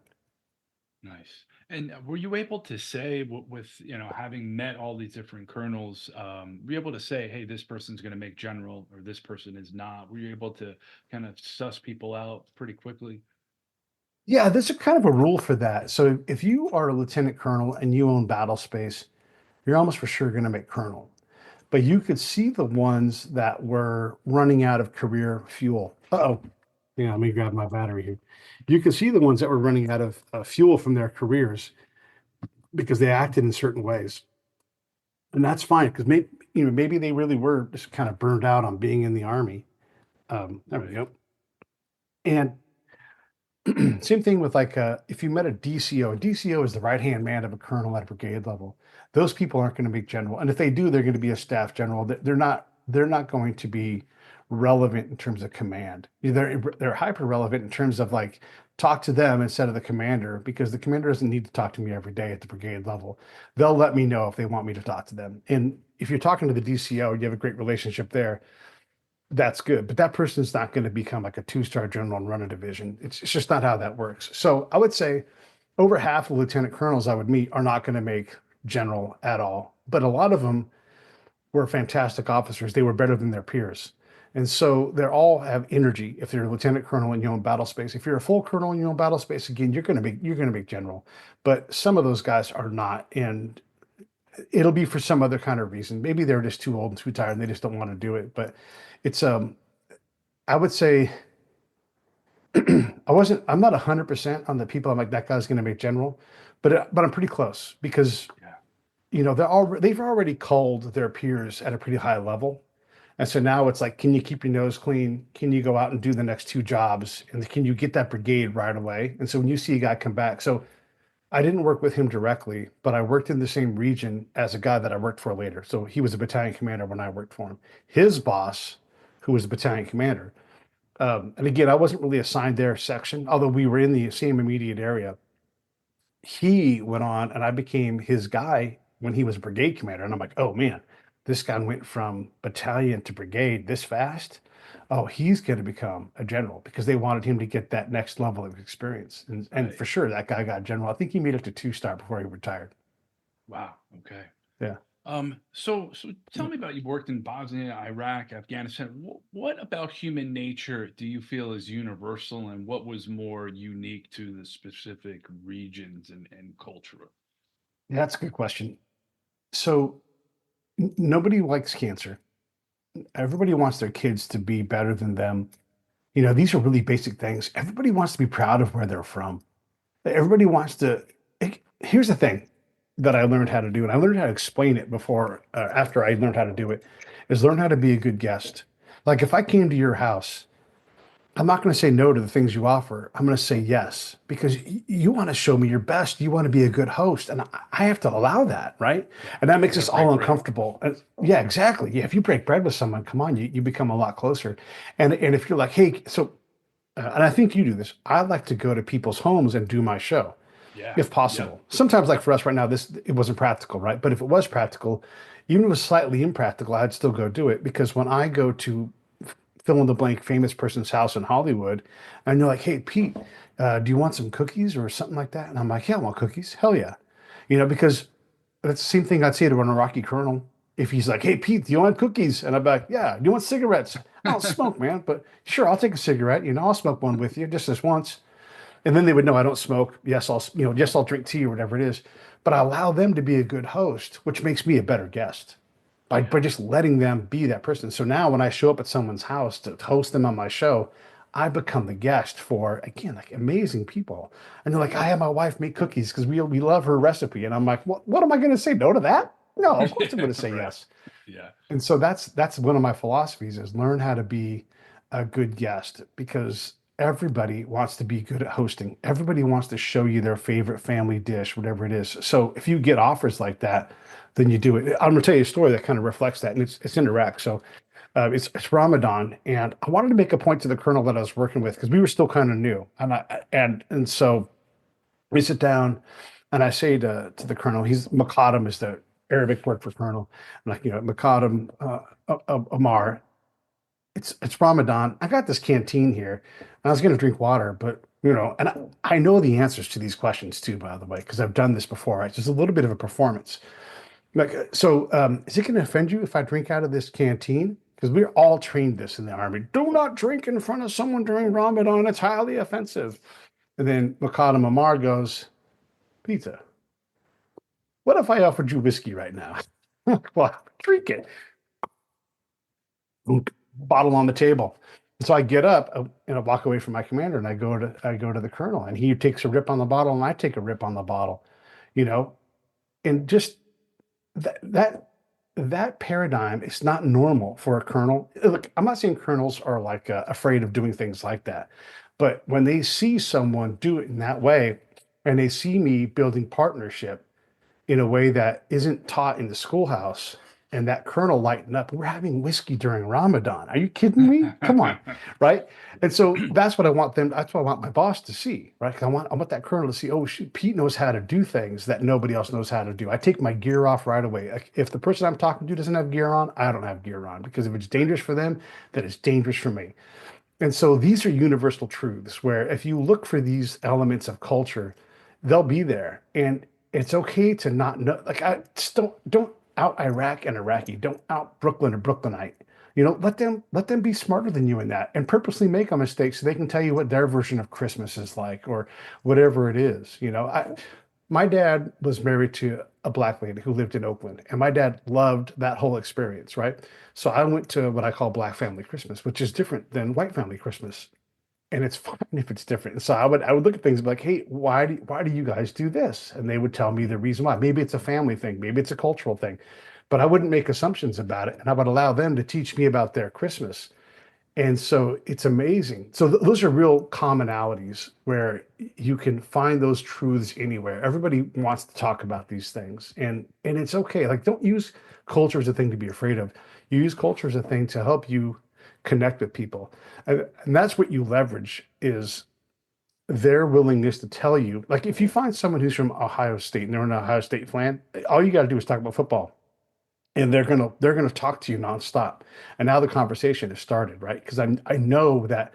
Nice. And were you able to say with, having met all these different colonels, were you able to say, hey, this person's going to make general or this person is not? Were you able to kind of suss people out pretty quickly? Yeah, there's a kind of a rule for that. So if you are a lieutenant colonel and you own battle space, you're almost for sure going to make colonel. But you could see the ones that were running out of career fuel. Uh-oh. Yeah, let me grab my battery here. You can see the ones that were running out of fuel from their careers because they acted in certain ways. And that's fine because maybe they really were just kind of burned out on being in the army. There we Right. go. And Same thing with like if you met a DCO. DCO is the right hand man of a colonel at a brigade level. Those people aren't going to be general, and if they do, they're going to be a staff general. They're not going to be relevant in terms of command. They're hyper relevant in terms of like talk to them instead of the commander, because the commander doesn't need to talk to me every day at the brigade level. They'll let me know if they want me to talk to them. And if you're talking to the DCO, you have a great relationship there, that's good. But that person's not going to become like a two-star general and run a division. It's just not how that works. So I would say over half of lieutenant colonels I would meet are not going to make general at all. But a lot of them were fantastic officers. They were better than their peers. And so they all have energy. If you're a lieutenant colonel in your own battle space, if you're a full colonel in your own battle space, again, you're going to be general. But some of those guys are not, and it'll be for some other kind of reason. Maybe they're just too old and too tired and they just don't want to do it. But it's I would say I'm not 100% on the people I'm like that guy's going to make general, but I'm pretty close because Yeah. they've already culled their peers at a pretty high level. And so now it's like, can you keep your nose clean? Can you go out and do the next two jobs? And can you get that brigade right away? And so when you see a guy come back, so I didn't work with him directly, but I worked in the same region as a guy that I worked for later. So he was a battalion commander when I worked for him. His boss, who was a battalion commander, and again, I wasn't really assigned their section, although we were in the same immediate area. He went on, and I became his guy when he was a brigade commander. And I'm like, oh man, this guy went from battalion to brigade this fast. Oh, he's going to become a general because they wanted him to get that next level of experience. And Right. for sure, that guy got general. I think he made it to two-star before he retired. Wow. Okay. Yeah. So tell me about you've worked in Bosnia, Iraq, Afghanistan. What about human nature do you feel is universal, and what was more unique to the specific regions and culture? Yeah, that's a good question. So nobody likes cancer. Everybody wants their kids to be better than them. These are really basic things. Everybody wants to be proud of where they're from. Everybody wants to. Here's the thing that I learned how to do, and I learned how to explain it before, after I learned how to do it, is learn how to be a good guest. Like if I came to your house, I'm not going to say no to the things you offer. I'm going to say yes because you want to show me your best. You want to be a good host, and I have to allow that, right? Yeah. And that You makes got to us all break bread. uncomfortable. And yeah, exactly. Yeah, if you break bread with someone, come on, you become a lot closer. And if you're like, hey, so, and I think you do this. I like to go to people's homes and do my show Yeah. if Yep. possible. Sometimes, like for us right now, this it wasn't practical, right? But if it was practical, even if it was slightly impractical, I'd still go do it because when I go to fill in the blank famous person's house in Hollywood, and they're like, "Hey, Pete, do you want some cookies or something like that?" And I'm like, "Yeah, I want cookies. Hell yeah!" Because that's the same thing I'd say to an Iraqi colonel if he's like, "Hey, Pete, do you want cookies?" And I'm like, "Yeah." "Do you want cigarettes?" "I don't smoke, man, but sure, I'll take a cigarette. I'll smoke one with you just this once." And then they would know I don't smoke. Yes, I'll drink tea or whatever it is. But I allow them to be a good host, which makes me a better guest by Yeah. just letting them be that person. So now when I show up at someone's house to host them on my show, I become the guest for, again, like amazing people. And they're like, I had my wife make cookies because we love her recipe. And I'm like, what am I going to say no to that? No, of course I'm going to say Right. yes. Yeah. And so that's one of my philosophies is learn how to be a good guest because everybody wants to be good at hosting. Everybody wants to show you their favorite family dish, whatever it is. So if you get offers like that, then you do it. I'm gonna tell you a story that kind of reflects that, and it's in Iraq. So it's Ramadan, and I wanted to make a point to the colonel that I was working with because we were still kind of new, and so we sit down and I say to the colonel, he's Makadam is the Arabic word for colonel. I'm like, Makadam Amar, it's Ramadan. I got this canteen here, and I was going to drink water, but and I know the answers to these questions too, by the way, because I've done this before. It's just a little bit of a performance. Like, so, is it going to offend you if I drink out of this canteen? Because we're all trained this in the army. Do not drink in front of someone during Ramadan. It's highly offensive. And then Makadam Amar goes, Pizza, what if I offered you whiskey right now? Well, drink it. Bottle on the table. And so I get up and I walk away from my commander and I go to the colonel and he takes a rip on the bottle and I take a rip on the bottle, you know, and just that paradigm is not normal for a colonel. Look, I'm not saying colonels are like afraid of doing things like that, But when they see someone do it in that way, and they see me building partnership in a way that isn't taught in the schoolhouse, and that kernel lighten up. We're having whiskey during Ramadan. Are you kidding me? Come on, right? And so that's what I want them. That's what I want my boss to see, right? 'Cause I want that kernel to see. Oh, shoot, Pete knows how to do things that nobody else knows how to do. I take my gear off right away. Like, if the person I'm talking to doesn't have gear on, I don't have gear on, because if it's dangerous for them, then it's dangerous for me. And so these are universal truths where if you look for these elements of culture, they'll be there. And it's okay to not know. Like, I just don't out Iraq and Iraqi, don't out Brooklyn or Brooklynite. Let them be smarter than you in that, and purposely make a mistake so they can tell you what their version of Christmas is like, or whatever it is. My dad was married to a black lady who lived in Oakland, and my dad loved that whole experience, right? So I went to what I call Black family Christmas, which is different than white family Christmas, and it's fine if it's different. And so I would look at things and be like, hey, why do you guys do this? And they would tell me the reason why. Maybe it's a family thing, maybe it's a cultural thing, but I wouldn't make assumptions about it, and I would allow them to teach me about their Christmas. And so it's amazing. So those are real commonalities where you can find those truths anywhere. Everybody wants to talk about these things, and it's okay. Like, don't use culture as a thing to be afraid of. You use culture as a thing to help you connect with people. And that's what you leverage, is their willingness to tell you. Like, if you find someone who's from Ohio State and they're an Ohio State fan, all you got to do is talk about football, and they're gonna talk to you nonstop. And now the conversation has started, right? Because I know that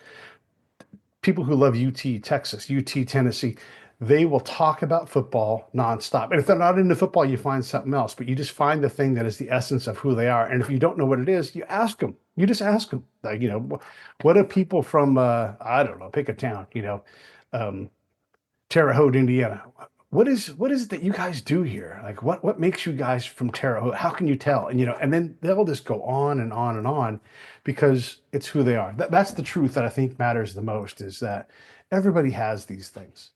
people who love UT Texas, UT Tennessee, they will talk about football nonstop. And if they're not into football, you find something else. But you just find the thing that is the essence of who they are. And if you don't know what it is, you ask them. You just ask them. Like, what do people from I don't know, pick a town, um, Terre Haute, Indiana. What is it that you guys do here? Like, what makes you guys from Terre Haute? How can you tell? And then they'll just go on and on and on, because it's who they are. That's the truth that I think matters the most, is that everybody has these things.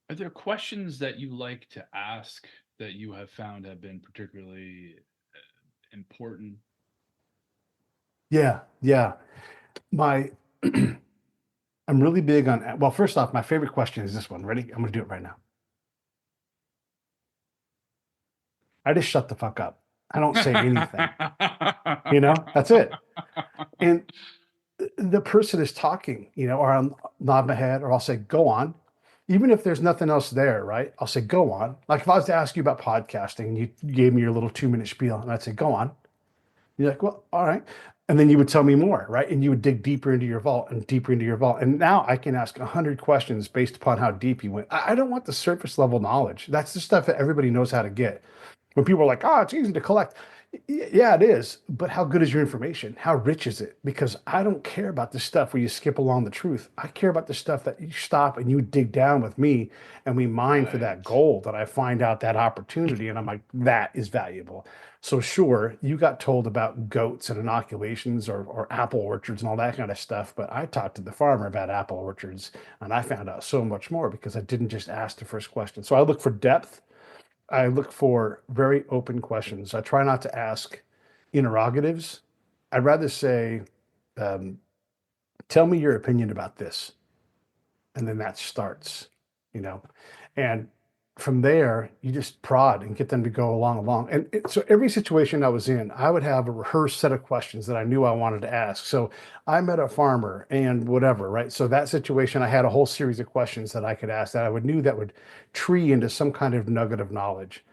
Are there questions that you like to ask that you have found have been particularly important? Yeah, yeah. My I'm really big on, well, first off, my favorite question is this one. Ready? I'm gonna do it right now. I just shut the fuck up. I don't say anything. That's it. And the person is talking, or I'll nod my head, or I'll say, go on. Even if there's nothing else there, right? I'll say, go on. Like, if I was to ask you about podcasting and you gave me your little 2-minute spiel, and I'd say, go on. You're like, well, all right. And then you would tell me more, right? And you would dig deeper into your vault and deeper into your vault. And now I can ask 100 questions based upon how deep you went. I don't want the surface level knowledge. That's the stuff that everybody knows how to get. When people are like, oh, it's easy to collect. Yeah, it is. But how good is your information? How rich is it? Because I don't care about the stuff where you skip along the truth. I care about the stuff that you stop and you dig down with me, and we mine for that Right. gold, that I find out that opportunity. And I'm like, that is valuable. So sure, you got told about goats and inoculations, or apple orchards and all that kind of stuff. But I talked to the farmer about apple orchards, and I found out so much more because I didn't just ask the first question. So I look for depth. I look for very open questions. I try not to ask interrogatives. I'd rather say, um, tell me your opinion about this. And then that starts, you know. And from there, you just prod and get them to go along. And so every situation I was in, I would have a rehearsed set of questions that I knew I wanted to ask. So I met a farmer and whatever, right? So that situation, I had a whole series of questions that I could ask that I would knew that would tree into some kind of nugget of knowledge.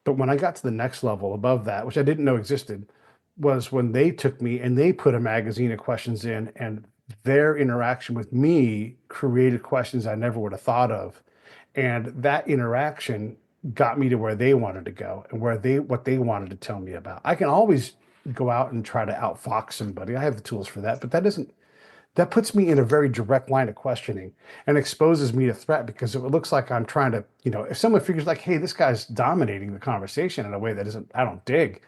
But when I got to the next level above that, which I didn't know existed, was when they took me and they put a magazine of questions in, and their interaction with me created questions I never would have thought of. And that interaction got me to where they wanted to go, and what they wanted to tell me about. I can always go out and try to outfox somebody. I have the tools for that, but that puts me in a very direct line of questioning and exposes me to threat, because it looks like I'm trying to, if someone figures like, hey, this guy's dominating the conversation in a way that isn't, I don't dig,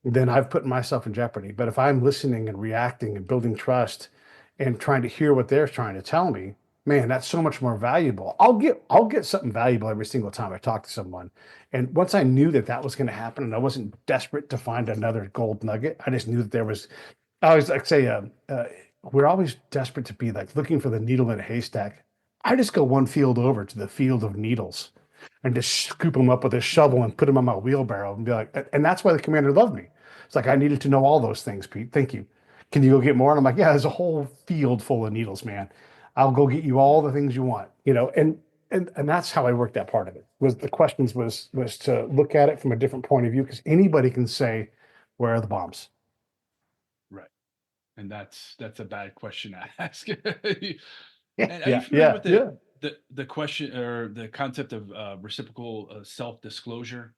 then I've put myself in jeopardy. But if I'm listening and reacting and building trust and trying to hear what they're trying to tell me, man, that's so much more valuable. I'll get something valuable every single time I talk to someone. And once I knew that that was going to happen, and I wasn't desperate to find another gold nugget, I just knew that there was. I always like say, we're always desperate to be like looking for the needle in a haystack. I just go one field over to the field of needles and just scoop them up with a shovel and put them on my wheelbarrow and be like, and that's why the commander loved me. It's like, I needed to know all those things, Pete. Thank you. Can you go get more? And I'm like, yeah, there's a whole field full of needles, man. I'll go get you all the things you want, and that's how I worked that part of it. Was the questions was to look at it from a different point of view because anybody can say, where are the bombs? Right. And that's a bad question to ask. Yeah, And are you yeah, familiar yeah, with yeah. the question or the concept of reciprocal self-disclosure,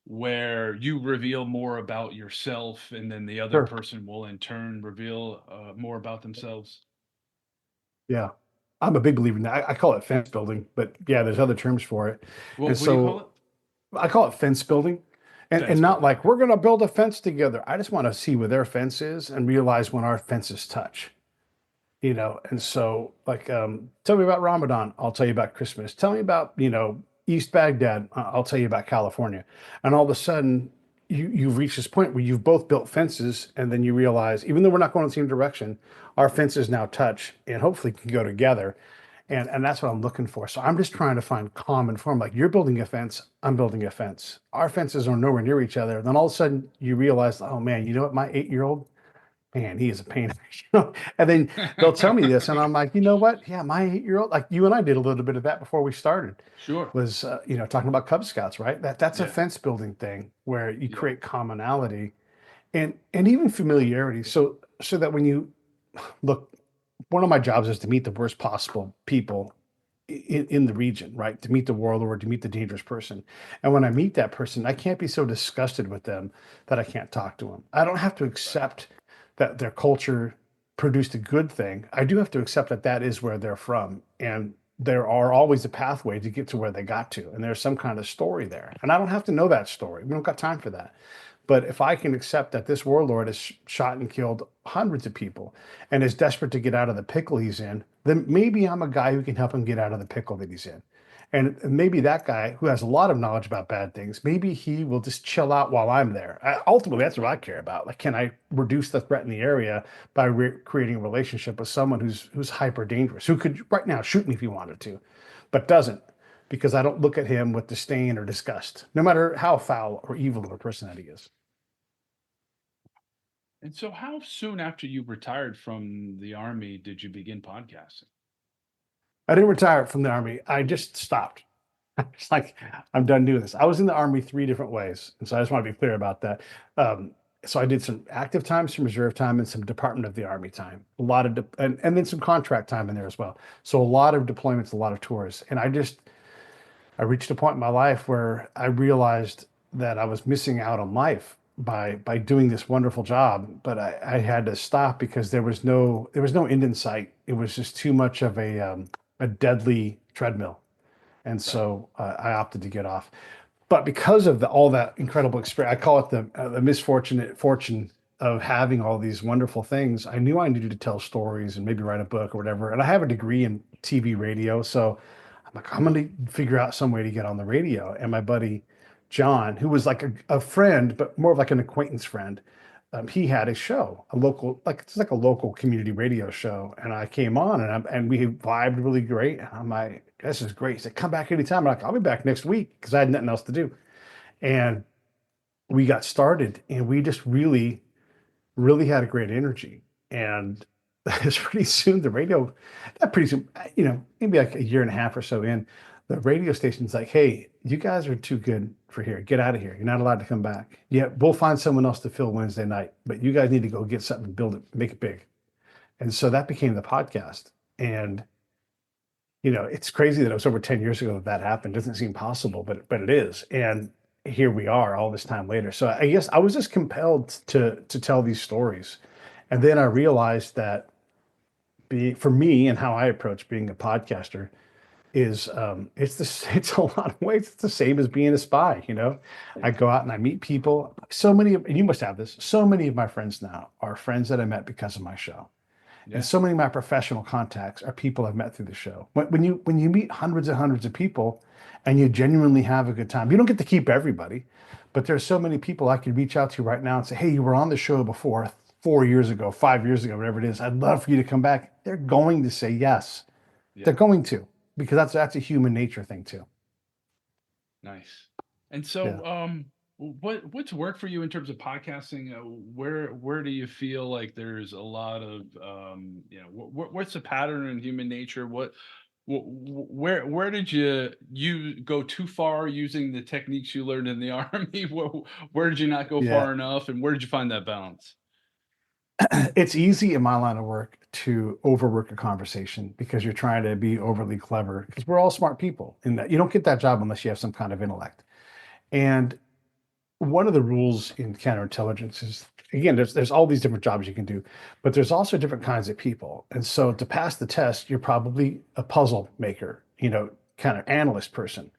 where you reveal more about yourself, and then the other Sure. person will in turn reveal more about themselves? Yeah. I'm a big believer in that. I call it fence building, but yeah, there's other terms for it. Well, And what do you call it? so I call it fence building. And Fence not building. like we're going to build a fence together. I just want to see where their fence is and realize when our fences touch. And so like tell me about Ramadan, I'll tell you about Christmas. Tell me about, East Baghdad, I'll tell you about California. And all of a sudden you've reached this point where you've both built fences and then you realize even though we're not going in the same direction, our fences now touch and hopefully can go together. And that's what I'm looking for. So I'm just trying to find common form. Like you're building a fence, I'm building a fence. Our fences are nowhere near each other. Then all of a sudden you realize, oh man, you know what? My 8-year old, man, he is a pain. And then they'll tell me this, and I'm like, you know what? Yeah, my 8-year old, like you and I did a little bit of that before we started, Sure. was talking about Cub Scouts, right? That's a Yeah. fence building thing where you Yep. create commonality and even familiarity, so that when you look, one of my jobs is to meet the worst possible people in the region, right? To meet the warlord, to meet the dangerous person. And when I meet that person, I can't be so disgusted with them that I can't talk to them. I don't have to Right. accept that their culture produced a good thing. I do have to accept that that is where they're from. And there are always a pathway to get to where they got to. And there's some kind of story there. And I don't have to know that story. We don't got time for that. But if I can accept that this warlord has shot and killed hundreds of people and is desperate to get out of the pickle he's in, then maybe I'm a guy who can help him get out of the pickle that he's in. And maybe that guy who has a lot of knowledge about bad things, maybe he will just chill out while I'm there. Ultimately, that's what I care about. Like, can I reduce the threat in the area by creating a relationship with someone who's hyper dangerous, who could right now shoot me if he wanted to, but doesn't, because I don't look at him with disdain or disgust, no matter how foul or evil of a person that he is. And so, how soon after you retired from the Army did you begin podcasting? I didn't retire from the Army. I just stopped. It's like I'm done doing this. I was in the Army 3 different ways, and so I just want to be clear about that. So I did some active time, some reserve time, and some Department of the Army time. A lot of and then some contract time in there as well. So a lot of deployments, a lot of tours, and I reached a point in my life where I realized that I was missing out on life by doing this wonderful job, but I had to stop because there was no end in sight. It was just too much of a deadly treadmill, and Right. so I opted to get off. But because of all that incredible experience, I call it the misfortunate fortune of having all these wonderful things. I knew I needed to tell stories and maybe write a book or whatever. And I have a degree in TV radio, so I'm like, I'm going to figure out some way to get on the radio. And my buddy John, who was like a friend, but more of like an acquaintance friend, he had a show, a local, like it's like a local community radio show. And I came on and we vibed really great. And I'm like, this is great. He said, come back anytime. I'm like, I'll be back next week because I had nothing else to do. And we got started and we just really, really had a great energy. And it's pretty soon the radio, not pretty soon, maybe like a year and a half or so in, the radio station's like, hey, you guys are too good for here. Get out of here. You're not allowed to come back. Yeah, we'll find someone else to fill Wednesday night, but you guys need to go get something, build it, make it big. And so that became the podcast. And it's crazy that it was over 10 years ago that that happened. It doesn't seem possible, but it is. And here we are all this time later. So I guess I was just compelled to tell these stories. And then I realized that for me and how I approach being a podcaster is it's a lot of ways it's the same as being a spy. I go out and I meet people. So many and you must have this, so many of my friends now are friends that I met because of my show. And Yeah. so many of my professional contacts are people I've met through the show. When you meet hundreds and hundreds of people and you genuinely have a good time, you don't get to keep everybody, but there's so many people I could reach out to right now and say, hey, you were on the show before. 4 years ago, 5 years ago, whatever it is. I'd love for you to come back. They're going to say yes. They're Yeah. going to, because that's a human nature thing too. Nice. And Yeah. so, what's worked for you in terms of podcasting? Where do you feel like there's a lot of what's the pattern in human nature? Where did you go too far using the techniques you learned in the army? Where did you not go Yeah. far enough, and where did you find that balance? It's easy in my line of work to overwork a conversation because you're trying to be overly clever, because we're all smart people, and that you don't get that job unless you have some kind of intellect. And one of the rules in counterintelligence is, again, there's all these different jobs you can do, but there's also different kinds of people. And so to pass the test, you're probably a puzzle maker, kind of analyst person.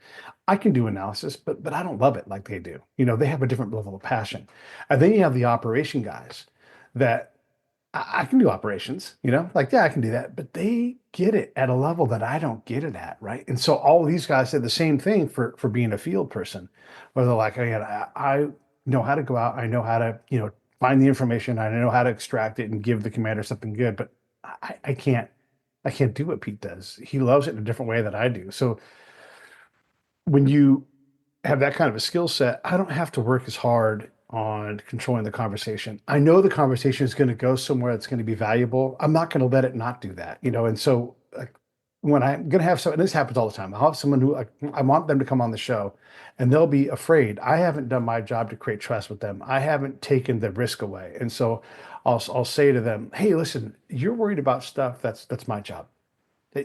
I can do analysis, but I don't love it like they do. They have a different level of passion. And then you have the operation guys that I can do operations, like, yeah, I can do that, but they get it at a level that I don't get it at, right? And so all of these guys said the same thing for being a field person, where they're like, I know how to go out, I know how to, find the information, I know how to extract it and give the commander something good, but I can't do what Pete does. He loves it in a different way that I do. So when you have that kind of a skill set, I don't have to work as hard on controlling the conversation. I know the conversation is going to go somewhere that's going to be valuable. I'm not going to let it not do that, And so, like, when I'm going to have and this happens all the time. I'll have someone who I want them to come on the show, and they'll be afraid. I haven't done my job to create trust with them. I haven't taken the risk away, and so I'll say to them, "Hey, listen, you're worried about stuff. That's my job.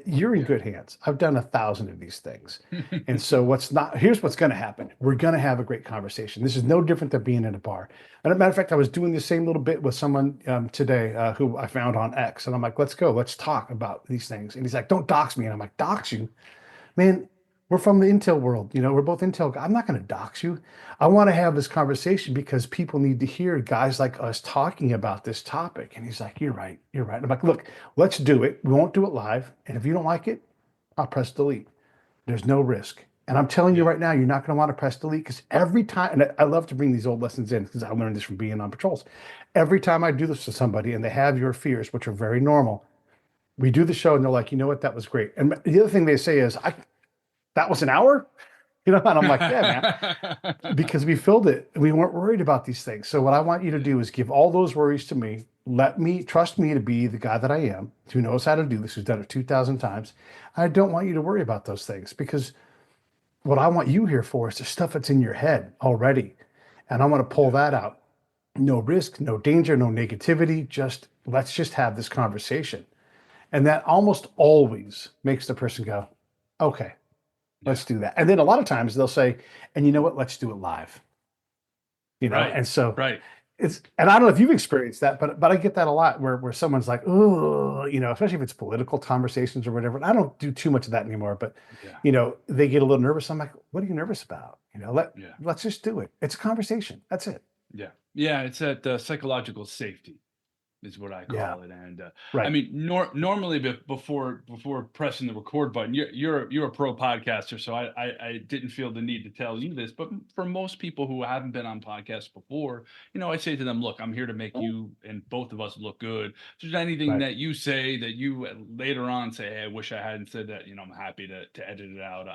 You're in Yeah. good hands. I've done 1,000 of these things. And so here's what's going to happen. We're going to have a great conversation. This is no different than being in a bar. And as a matter of fact, I was doing the same little bit with someone today who I found on X. And I'm like, let's go. Let's talk about these things. And he's like, don't dox me. And I'm like, dox you? Man, we're from the Intel world. We're both Intel. I'm not going to dox you. I want to have this conversation because people need to hear guys like us talking about this topic. And he's like, you're right. You're right. I'm like, look, let's do it. We won't do it live. And if you don't like it, I'll press delete. There's no risk. And I'm telling you Yeah. right now, you're not going to want to press delete, because every time, and I love to bring these old lessons in because I learned this from being on patrols. Every time I do this to somebody and they have your fears, which are very normal, we do the show and they're like, you know what, that was great. And the other thing they say is, that was an hour, and I'm like, yeah, man, because we filled it and we weren't worried about these things. So what I want you to do is give all those worries to me. Trust me to be the guy that I am, who knows how to do this, who's done it 2,000 times. I don't want you to worry about those things, because what I want you here for is the stuff that's in your head already. And I want to pull Yeah. that out. No risk, no danger, no negativity. Let's just have this conversation. And that almost always makes the person go, okay, Yeah. let's do that. And then a lot of times they'll say, and you know what, let's do it live. Right. And so Right. and I don't know if you've experienced that, but I get that a lot, where someone's like, oh, especially if it's political conversations or whatever. And I don't do too much of that anymore, but Yeah. they get a little nervous. I'm like, what are you nervous about? Yeah. Let's just do it. It's a conversation. That's it. Yeah. Yeah. It's that psychological safety is what I Yeah. call it. And I Right. mean, normally before pressing the record button, you're a pro podcaster, so I didn't feel the need to tell you this. But for most people who haven't been on podcasts before, I say to them, look, I'm here to make you and both of us look good. If there's anything Right. that you say that you later on say, hey, I wish I hadn't said that, I'm happy to edit it out.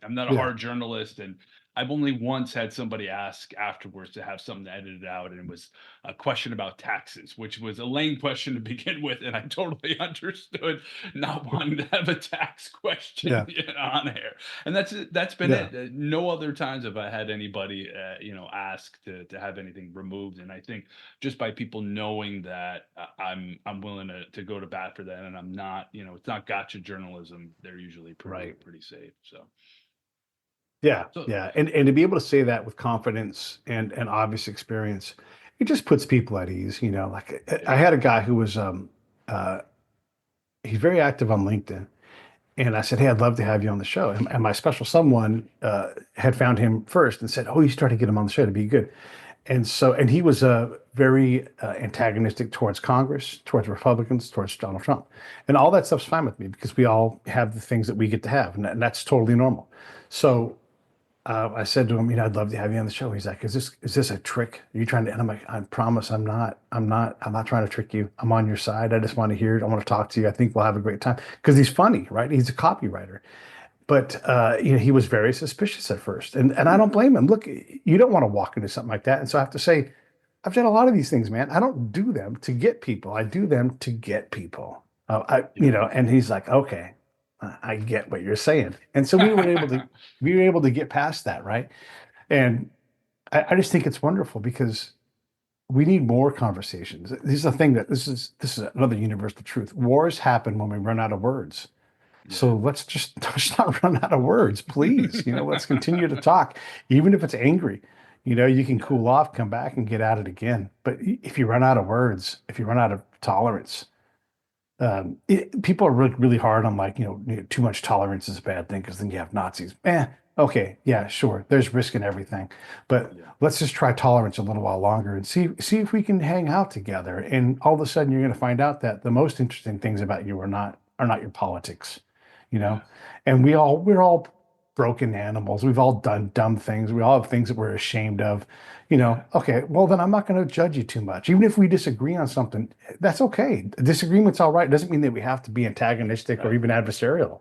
I'm not a Yeah. hard journalist, and I've only once had somebody ask afterwards to have something edited out, and it was a question about taxes, which was a lame question to begin with, and I totally understood not wanting to have a tax question Yeah. on air. And that's been Yeah. it. No other times have I had anybody, ask to have anything removed. And I think just by people knowing that I'm willing to go to bat for that, and I'm not, it's not gotcha journalism. They're usually Right. pretty safe. So Yeah. so Yeah. And to be able to say that with confidence and obvious experience, it just puts people at ease. Like, I yeah, had a guy who was, uh, he's very active on LinkedIn. And I said, hey, I'd love to have you on the show. And my special someone had found him first and said, oh, you started to get him on the show to be good. And he was very antagonistic towards Congress, towards Republicans, towards Donald Trump. And all that stuff's fine with me, because we all have the things that we get to have. And that's totally normal. So I said to him, I'd love to have you on the show. He's like, is this a trick? Are you trying to? And I'm like, I promise, I'm not trying to trick you. I'm on your side. I just want to hear it. I want to talk to you. I think we'll have a great time because he's funny, right? He's a copywriter. But he was very suspicious at first, and I don't blame him. Look, you don't want to walk into something like that, and so I have to say, I've done a lot of these things, man. I don't do them to get people. I do them to get people. And he's like, okay, I get what you're saying, and so we were able to get past that, right? And I just think it's wonderful because we need more conversations. This is the thing that this is another universal truth. Wars happen when we run out of words. Yeah. So let's not run out of words, please. Let's continue to talk, even if it's angry. You can Yeah. cool off, come back, and get at it again. But if you run out of words, if you run out of tolerance, people are really, really hard on like, too much tolerance is a bad thing because then you have Nazis. Okay, yeah, sure. There's risk in everything, but Yeah. let's just try tolerance a little while longer and see if we can hang out together. And all of a sudden, you're going to find out that the most interesting things about you are not your politics, you know. Yeah. And we're all broken animals. We've all done dumb things. We all have things that we're ashamed of. Yeah. Okay, well then I'm not going to judge you too much. Even if we disagree on something, that's okay. Disagreement's all right. It doesn't mean that we have to be antagonistic or Right. even adversarial.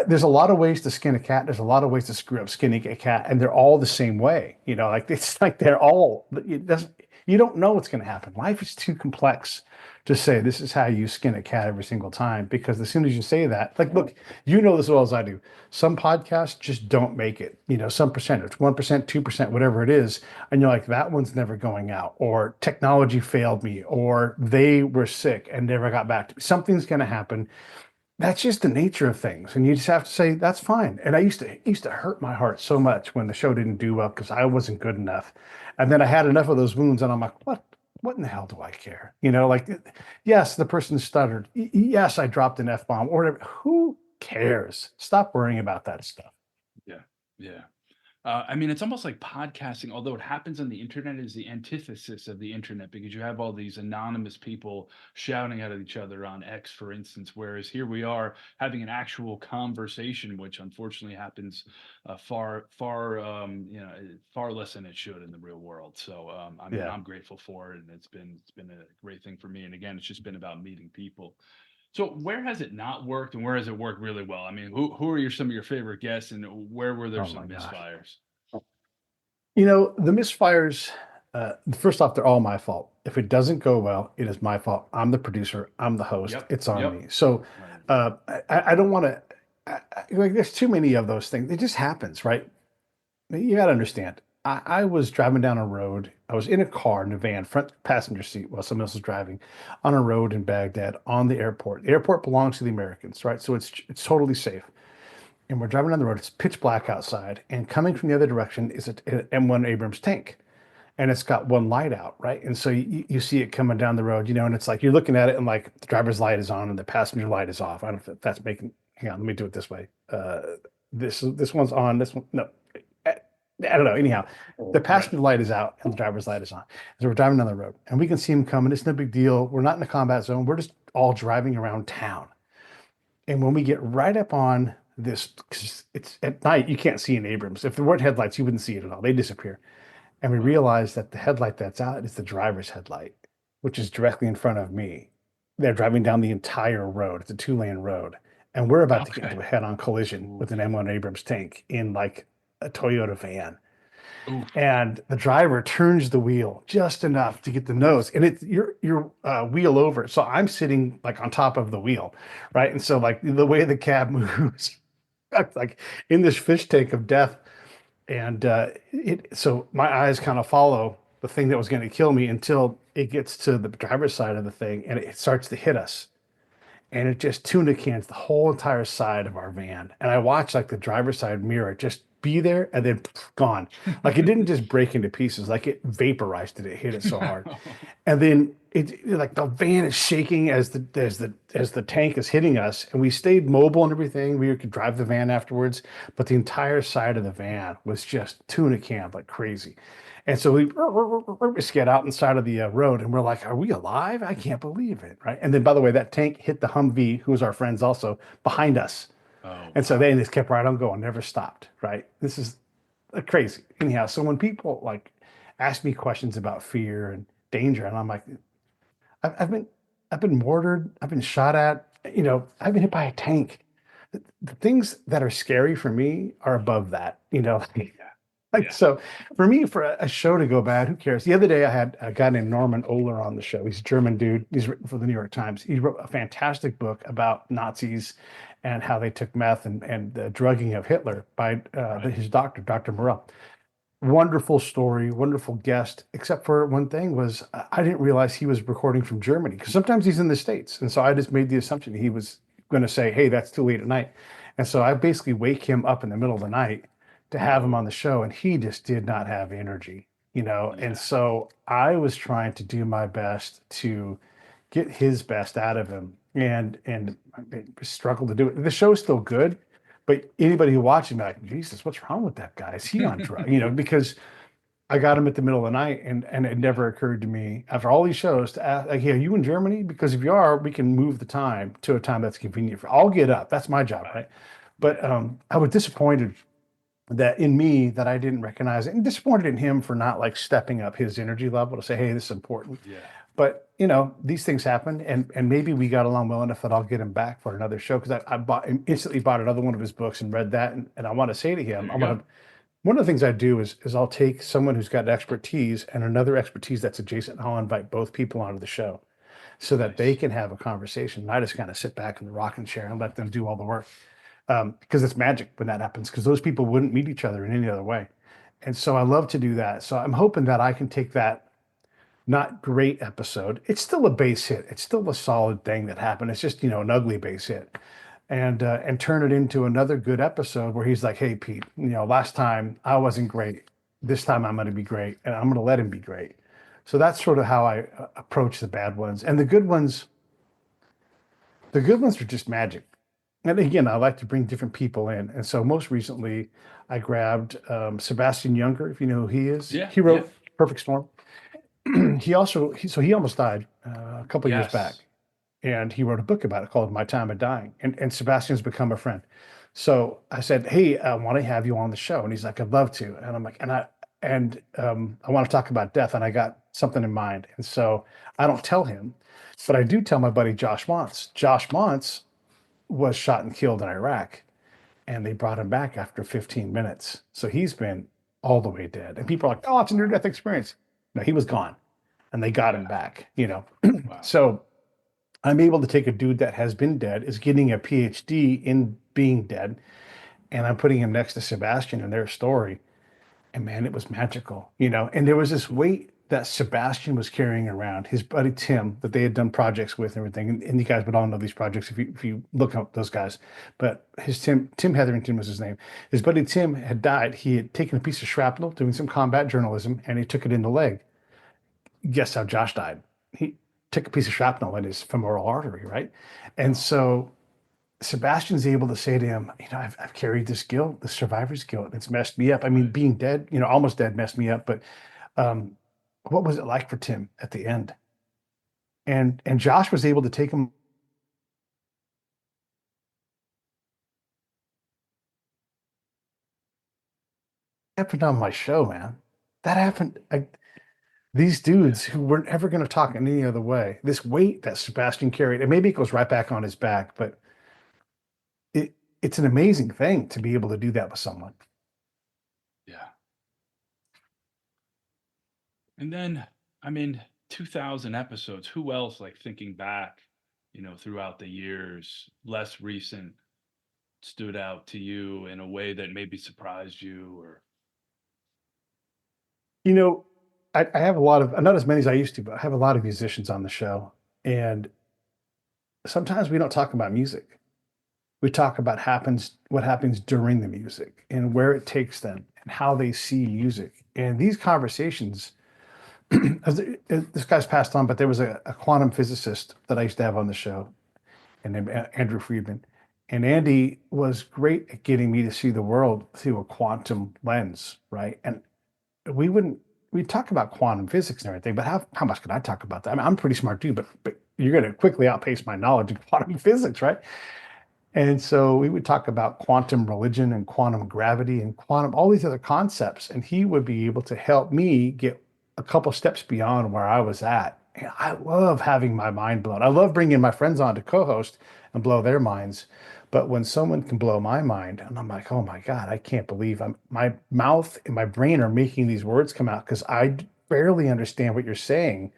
There's a lot of ways to skin a cat. There's a lot of ways to screw up skinning a cat, and they're all the same way. Like it's like they're all. It doesn't. You don't know what's going to happen. Life is too complex to say this is how you skin a cat every single time. Because as soon as you say that, like, look, you know this as well as I do. Some podcasts just don't make it. Some percentage, 1%, 2%, whatever it is, and you're like, that one's never going out, or technology failed me, or they were sick and never got back to me. Something's going to happen. That's just the nature of things, and you just have to say that's fine. And I used to hurt my heart so much when the show didn't do well because I wasn't good enough, and then I had enough of those wounds, and I'm like, what in the hell do I care? Like, yes, the person stuttered. Yes, I dropped an F bomb or whatever. Who cares? Stop worrying about that stuff. Yeah. Yeah. I mean, it's almost like podcasting, although it happens on the internet, is the antithesis of the internet because you have all these anonymous people shouting at each other on X, for instance. Whereas here we are having an actual conversation, which unfortunately happens far less than it should in the real world. So, I mean, Yeah. I'm grateful for it, and it's been a great thing for me. And again, it's just been about meeting people. So where has it not worked and where has it worked really well? I mean, who are some of your favorite guests and where were there Oh my some gosh. misfires? The misfires, first off, they're all my fault. If it doesn't go well, it is my fault. I'm the producer, I'm the host, Yep. it's on Yep. me. So Right. I don't want to, like, there's too many of those things. It just happens, right? You got to understand. I was driving down a road. I was in a car, in a van, front passenger seat while someone else was driving on a road in Baghdad on the airport. The airport belongs to the Americans, right? So it's totally safe. And we're driving down the road. It's pitch black outside, and coming from the other direction is an M1 Abrams tank, and it's got one light out, right? And so you see it coming down the road, and it's like you're looking at it, and like the driver's light is on and the passenger light is off. I don't know if that's making. Hang on, let me do it this way. This one's on. This one, no. I don't know. Anyhow, the Right. passenger light is out and the driver's light is on. So we're driving down the road, and we can see him coming. It's no big deal. We're not in the combat zone. We're just all driving around town. And when we get right up on this, 'cause it's at night, you can't see in Abrams. If there weren't headlights, you wouldn't see it at all. They disappear. And we Wow. realize that the headlight that's out is the driver's headlight, which is directly in front of me. They're driving down the entire road. It's a two-lane road. And we're about to get Okay. into a head-on collision with Oof. an M1 Abrams tank in like a Toyota van. Oof. And the driver turns the wheel just enough to get the nose, and it's your wheel over. So I'm sitting like on top of the wheel, right? And so like the way the cab moves, like in this fish tank of death, and so my eyes kind of follow the thing that was going to kill me until it gets to the driver's side of the thing, and it starts to hit us, and it just tuna cans the whole entire side of our van. And I watched like the driver's side mirror just be there and then gone. Like it didn't just break into pieces, like it vaporized it. It hit it so hard. And then like the van is shaking as the tank is hitting us, and we stayed mobile and everything. We could drive the van afterwards, but the entire side of the van was just tuna canned like crazy. And so we get out inside of the road, and we're like, "Are we alive? I can't believe it!" Right? And then, by the way, that tank hit the Humvee, who was our friends also behind us. Oh, And so wow. they just kept right on going, never stopped, right? This is crazy. Anyhow, so when people like ask me questions about fear and danger, and I'm like, I've been I've been mortared, I've been shot at, I've been hit by a tank. The things that are scary for me are above that, Yeah. Like, Yeah. so for me, for a show to go bad, who cares? The other day I had a guy named Norman Ohler on the show. He's a German dude. He's written for the New York Times. He wrote a fantastic book about Nazis and how they took meth and the drugging of Hitler by Right. his doctor, Dr. Morell. Wonderful story, wonderful guest, except for one thing was I didn't realize he was recording from Germany because sometimes he's in the States. And so I just made the assumption he was going to say, hey, that's too late at night. And so I basically wake him up in the middle of the night to have him on Oh, the show. And he just did not have energy. And yeah. so I was trying to do my best to get his best out of him and I struggled to do it. The show's still good, but anybody who watches me like, Jesus, what's wrong with that guy? Is he on drugs? Yeah. Because I got him at the middle of the night, and it Yeah. never occurred to me after all these shows to ask, like, hey, are you in Germany? Because if you are, we can move the time to a time that's convenient for. I'll get up. That's my job, Right. right? But Yeah. I was disappointed that in me that I didn't recognize it, and disappointed in him for not like stepping up his energy level to say, hey, this is important. Yeah. But these things happen, and maybe we got along well enough that I'll get him back for another show because I instantly bought another one of his books and read that, and I want to say to him, There you I'm go. gonna one of the things I do is I'll take someone who's got expertise and another expertise that's adjacent, and I'll invite both people onto the show so that they Nice. can have a conversation. And I just kind of sit back in the rocking chair and let them do all the work because it's magic when that happens because those people wouldn't meet each other in any other way. And so I love to do that. So I'm hoping that I can take that not great episode. It's still a base hit. It's still a solid thing that happened. It's just, an ugly base hit. And turn it into another good episode where he's like, "Hey Pete, last time I wasn't great. This time I'm going to be great and I'm going to let him be great." So that's sort of how I approach the bad ones. And the good ones are just magic. And again, I like to bring different people in. And so most recently I grabbed Sebastian Younger, if you know who he is. Yeah. He Yeah. wrote Perfect Storm. He almost died a couple of years back, Yes. and he wrote a book about it called My Time of Dying. And Sebastian's become a friend. So I said, "Hey, I want to have you on the show," and he's like, "I'd love to." And I'm like, I want to talk about death, and I got something in mind. And so I don't tell him, but I do tell my buddy Josh Mons. Josh Mons was shot and killed in Iraq, and they brought him back after 15 minutes. So he's been all the way dead. And people are like, "Oh, it's a near death experience." No, he was gone, and they got him Yeah. back. Wow. So I'm able to take a dude that has been dead, is getting a PhD in being dead, and I'm putting him next to Sebastian in their story. And man, it was magical. And there was this weight that Sebastian was carrying around, his buddy Tim, that they had done projects with and everything. And you guys would all know these projects if you look up those guys. But his Tim Hetherington was his name. His buddy Tim had died. He had taken a piece of shrapnel doing some combat journalism, and he took it in the leg. Guess how Josh died? He took a piece of shrapnel in his femoral artery, right? And Oh, so Sebastian's able to say to him, I've carried this guilt, the survivor's guilt. And it's messed me up. I mean, right. being dead, almost dead messed me up. But um, what was it like for Tim at the end? And Josh was able to take him happened on my show, man. That happened. These Yeah. dudes who weren't ever going to talk in any other way, this weight that Sebastian carried, and maybe it goes right back on his back, but it's an amazing thing to be able to do that with someone. Yeah. And then, I mean, 2000 episodes. Who else, like thinking back, throughout the years, less recent, stood out to you in a way that maybe surprised you or You know, I have a lot of, not as many as I used to, but I have a lot of musicians on the show. And sometimes we don't talk about music. We talk about what happens during the music and where it takes them and how they see music. And these conversations, this guy's passed on, but there was a quantum physicist that I used to have on the show and named Andrew Friedman. And Andy was great at getting me to see the world through a quantum lens, right? And we wouldn't we talk about quantum physics and everything, but how much can I talk about that? I mean, I'm pretty smart too, but you're going to quickly outpace my knowledge of quantum physics, right? And so we would talk about quantum religion and quantum gravity and quantum, all these other concepts. And he would be able to help me get a couple steps beyond where I was at. And I love having my mind blown. I love bringing my friends on to co-host and blow their minds. But when someone can blow my mind, and I'm like, oh my God, I can't believe my mouth and my brain are making these words come out because I barely understand what you're saying.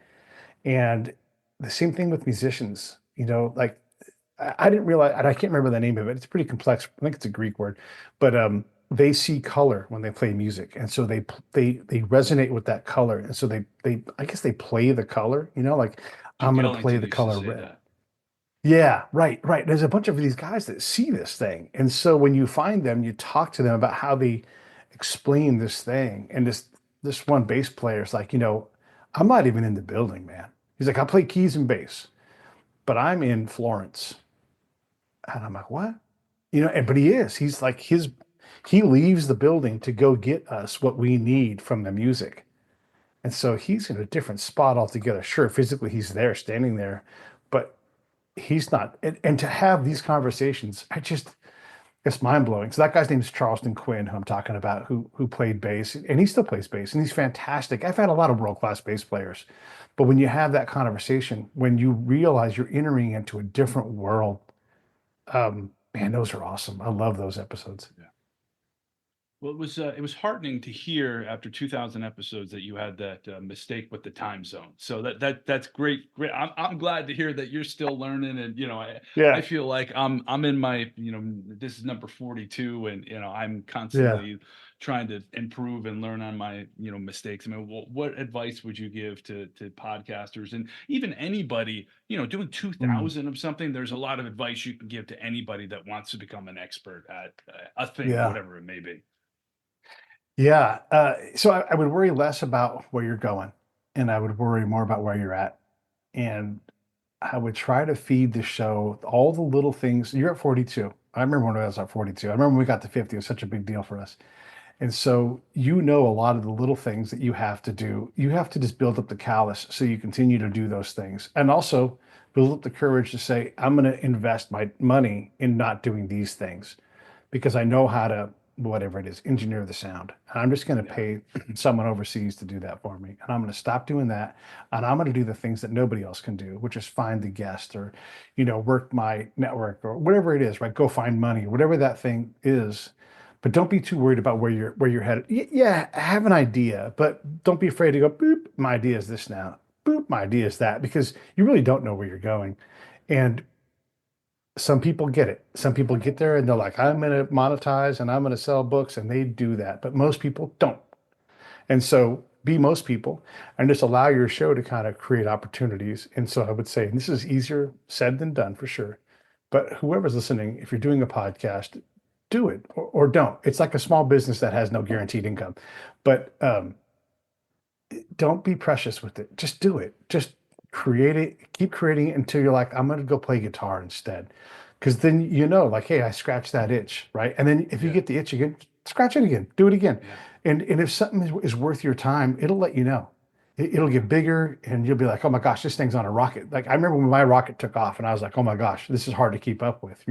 And the same thing with musicians, like I didn't realize, and I can't remember the name of it. It's pretty complex. I think it's a Greek word, but they see color when they play music, and so they resonate with that color, and so they I guess they play the color. Like Jim I'm gonna play Ellington the used to color say red. that. Yeah, right, right. There's a bunch of these guys that see this thing, and so when you find them, you talk to them about how they explain this thing, and this one bass player is like, I'm not even in the building, man. He's like, I play keys and bass, but I'm in Florence. And I'm like, what? But he is. He's like he leaves the building to go get us what we need from the music. And so he's in a different spot altogether. Sure, physically he's there, standing there, but he's not. And to have these conversations, it's mind blowing. So that guy's name is Charleston Quinn, who I'm talking about, who played bass, and he still plays bass, and he's fantastic. I've had a lot of world class bass players, but when you have that conversation, when you realize you're entering into a different world, man, those are awesome. I love those episodes. Yeah. Well, it was heartening to hear after 2,000 episodes that you had that mistake with the time zone. So that's great. Great. I'm glad to hear that you're still learning, and I Yeah, feel like I'm in my this is number 42, and I'm yeah. constantly trying to improve and learn on my mistakes. I mean, what advice would you give to podcasters and even anybody doing Mm, 2,000 of something? There's a lot of advice you can give to anybody that wants to become an expert at a thing, yeah, whatever it may be. yeah. So I would worry less about where you're going, and I would worry more about where you're at. And I would try to feed the show all the little things. You're at 42. I remember when I was at 42. I remember when we got to 50. It was such a big deal for us. And so a lot of the little things that you have to do. You have to just build up the callus so you continue to do those things. And also build up the courage to say, I'm going to invest my money in not doing these things because I know how to, whatever it is, engineer the sound. And I'm just going to Yeah. pay someone overseas to do that for me. And I'm going to stop doing that. And I'm going to do the things that nobody else can do, which is find the guest or, work my network or whatever it is, right? Go find money, whatever that thing is. But don't be too worried about where you're headed. Yeah, have an idea, but don't be afraid to go, boop, my idea is this now. Boop, my idea is that, because you really don't know where you're going. And some people get it. Some people get there and they're like, I'm going to monetize and I'm going to sell books, and they do that. But most people don't. And so be most people and just allow your show to kind of create opportunities. And so I would say, and this is easier said than done for sure. But whoever's listening, if you're doing a podcast, do it or don't. It's like a small business that has no guaranteed income. But don't be precious with it. Just do it. Just create it. Keep creating it until you're like, I'm going to go play guitar instead. Because then like, hey, I scratched that itch, right? And then if you Yeah. get the itch again, scratch it again, do it again. Yeah. And if something is worth your time, it'll let you know. It'll get bigger, and you'll be like, oh my gosh, this thing's on a rocket. Like I remember when my rocket took off, and I was like, oh my gosh, this is hard to keep up with.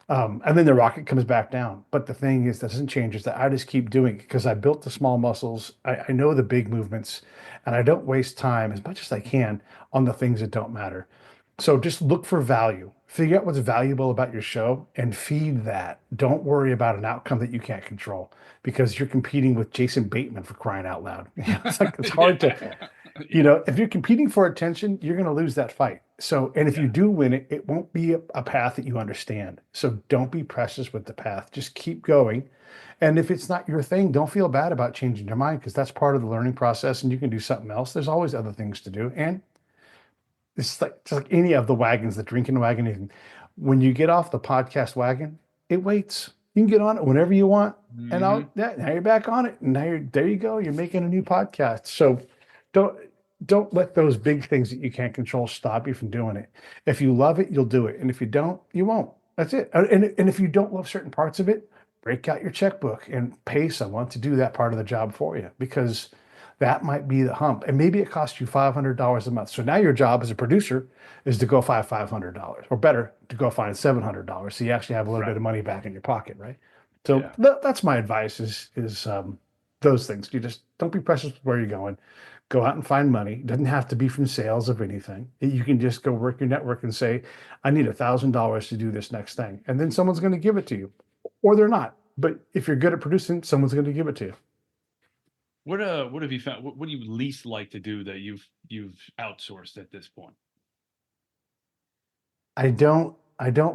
And then the rocket comes back down. But the thing is, that doesn't change, is that I just keep doing it because I built the small muscles. I know the big movements, and I don't waste time as much as I can on the things that don't matter. So just look for value. Figure out what's valuable about your show and feed that. Don't worry about an outcome that you can't control because you're competing with Jason Bateman, for crying out loud. It's like it's hard to, Yeah. Yeah. if you're competing for attention, you're going to lose that fight. So, and if you Yeah. do win it, it won't be a path that you understand. So don't be precious with the path. Just keep going. And if it's not your thing, don't feel bad about changing your mind because that's part of the learning process and you can do something else. There's always other things to do. And it's like just like any of the wagons, the drinking wagon. When you get off the podcast wagon, it waits. You can get on it whenever you want. And Hmm. now you're back on it. And now there you go. You're making a new podcast. So don't don't let those big things that you can't control stop you from doing it. If you love it, you'll do it. And if you don't, you won't. That's it. And if you don't love certain parts of it, break out your checkbook and pay someone to do that part of the job for you because That might be the hump. And maybe it costs you $500 a month. So now your job as a producer is to go find $500 or better to go find $700. So you actually have a little bit Right. of money back in your pocket, right? So Yeah. that's my advice is those things. You just don't be precious with where you're going. Go out and find money. It doesn't have to be from sales of anything. You can just go work your network and say, I need $1,000 to do this next thing. And then someone's going to give it to you, or they're not. But if you're good at producing, someone's going to give it to you. What have you found? What do you least like to do that you've outsourced at this point? I don't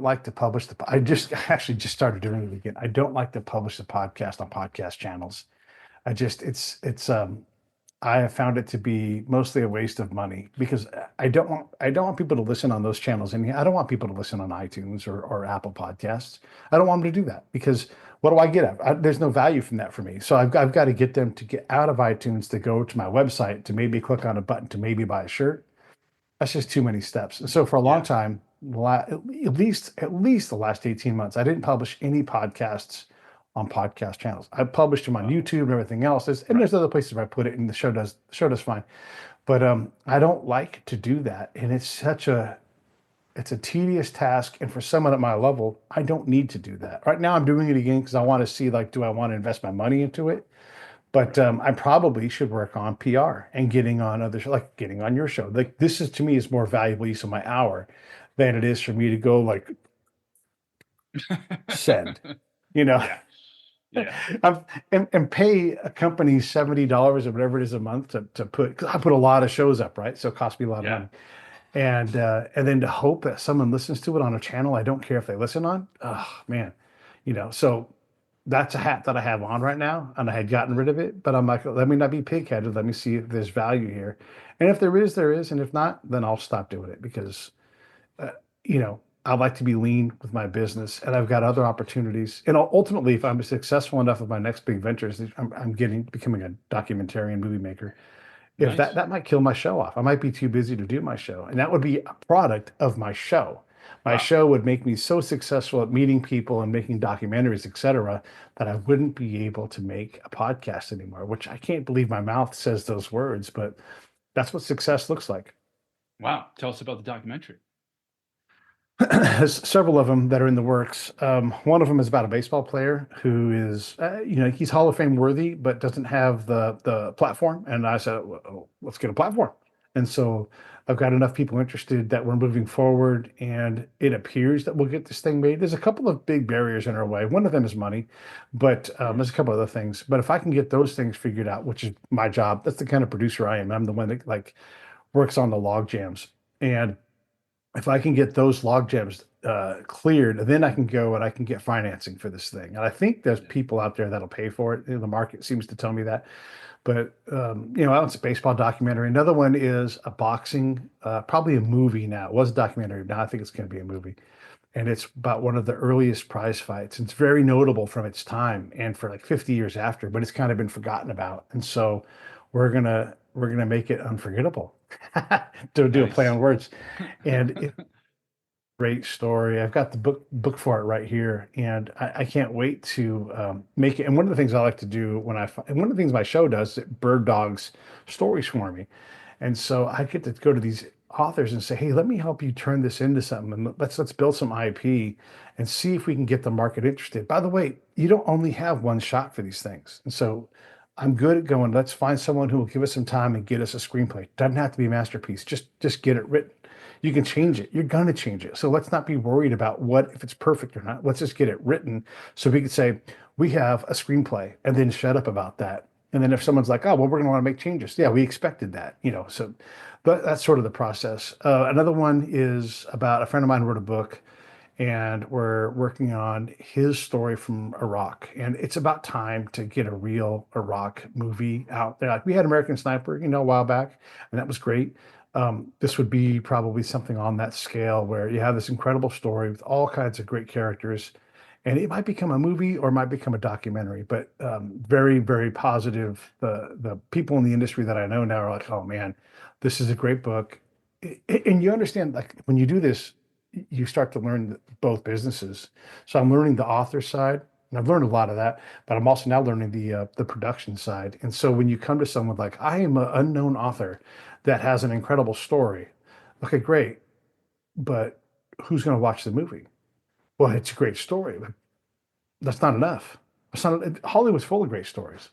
like to publish I just actually just started doing it again. I don't like to publish the podcast on podcast channels. I just it's I have found it to be mostly a waste of money because I don't want people to listen on those channels, and I don't want people to listen on iTunes or Apple Podcasts. I don't want them to do that because what do I get out? There's no value from that for me. So I've got to get them to get out of iTunes to go to my website to maybe click on a button to maybe buy a shirt. That's just too many steps. And so for a long Yeah. time, at least the last 18 months, I didn't publish any podcasts on podcast channels. I published them on Oh, YouTube and everything else. And right. there's other places where I put it, and the show does fine. But I don't like to do that, and it's a tedious task. And for someone at my level, I don't need to do that. Right now, I'm doing it again because I want to see, like, do I want to invest my money into it? But Right. I probably should work on PR and getting on other like getting on your show. Like, this is, to me, is more valuable use of my hour than it is for me to go like send, you know, Yeah. Yeah. and pay a company $70 or whatever it is a month to put, 'cause I put a lot of shows up, right? So it costs me a lot of Yeah. money. And then to hope that someone listens to it on a channel I don't care if they listen on. Oh man, so that's a hat that I have on right now, and I had gotten rid of it, but I'm like, let me not be pig-headed. Let me see if there's value here, and if there is, there is, and if not, then I'll stop doing it because uh, I like to be lean with my business, and I've got other opportunities. And ultimately, if I'm successful enough with my next big ventures, I'm becoming a documentarian movie maker. If that Nice. that might kill my show off. I might be too busy to do my show, and that would be a product of my show. My Wow. show would make me so successful at meeting people and making documentaries, etc., that I wouldn't be able to make a podcast anymore, which I can't believe my mouth says those words, but that's what success looks like. Wow. Tell us about the documentary. Has several of them that are in the works. One of them is about a baseball player who is, he's Hall of Fame worthy, but doesn't have the platform. And I said, well, let's get a platform. And so I've got enough people interested that we're moving forward, and it appears that we'll get this thing made. There's a couple of big barriers in our way. One of them is money, but Of there's a course. couple other things. But if I can get those things figured out, which is my job, that's the kind of producer I am. I'm the one that like works on the log jams. And if I can get those log jams cleared, then I can go and I can get financing for this thing. And I think there's Yeah. people out there that'll pay for it. The market seems to tell me that. But it's a baseball documentary. Another one is a boxing, probably a movie now. It was a documentary. Now I think it's going to be a movie, and it's about one of the earliest prize fights. It's very notable from its time and for like 50 years after, but it's kind of been forgotten about. And so we're gonna make it unforgettable. To do a play Nice. on words, and it's a great story. I've got the book for it right here, and I can't wait to make it. And one of the things I like to do and one of the things my show does, it bird dogs stories for me. And so I get to go to these authors and say, "Hey, let me help you turn this into something, and let's build some IP and see if we can get the market interested." By the way, you don't only have one shot for these things, and so I'm good at going. Let's find someone who will give us some time and get us a screenplay. Doesn't have to be a masterpiece. Just get it written. You can change it. You're gonna change it. So let's not be worried about what if it's perfect or not. Let's just get it written so we can say we have a screenplay, and then shut up about that. And then if someone's like, "Oh, well, we're going to want to make changes," yeah, we expected that, So, but that's sort of the process. Another one is about a friend of mine wrote a book, and we're working on his story from Iraq. And it's about time to get a real Iraq movie out there. Like we had American Sniper, a while back, and that was great. This would be probably something on that scale where you have this incredible story with all kinds of great characters, and it might become a movie or it might become a documentary. But very, very positive. The people in the industry that I know now are like, "Oh man, this is a great book." And you understand, like when you do this, you start to learn both businesses. So I'm learning the author side, and I've learned a lot of that. But I'm also now learning the production side. And so when you come to someone like, I am an unknown author that has an incredible story, okay, great, but who's going to watch the movie? Well, it's a great story, but that's not enough. It's not, Hollywood's full of great stories,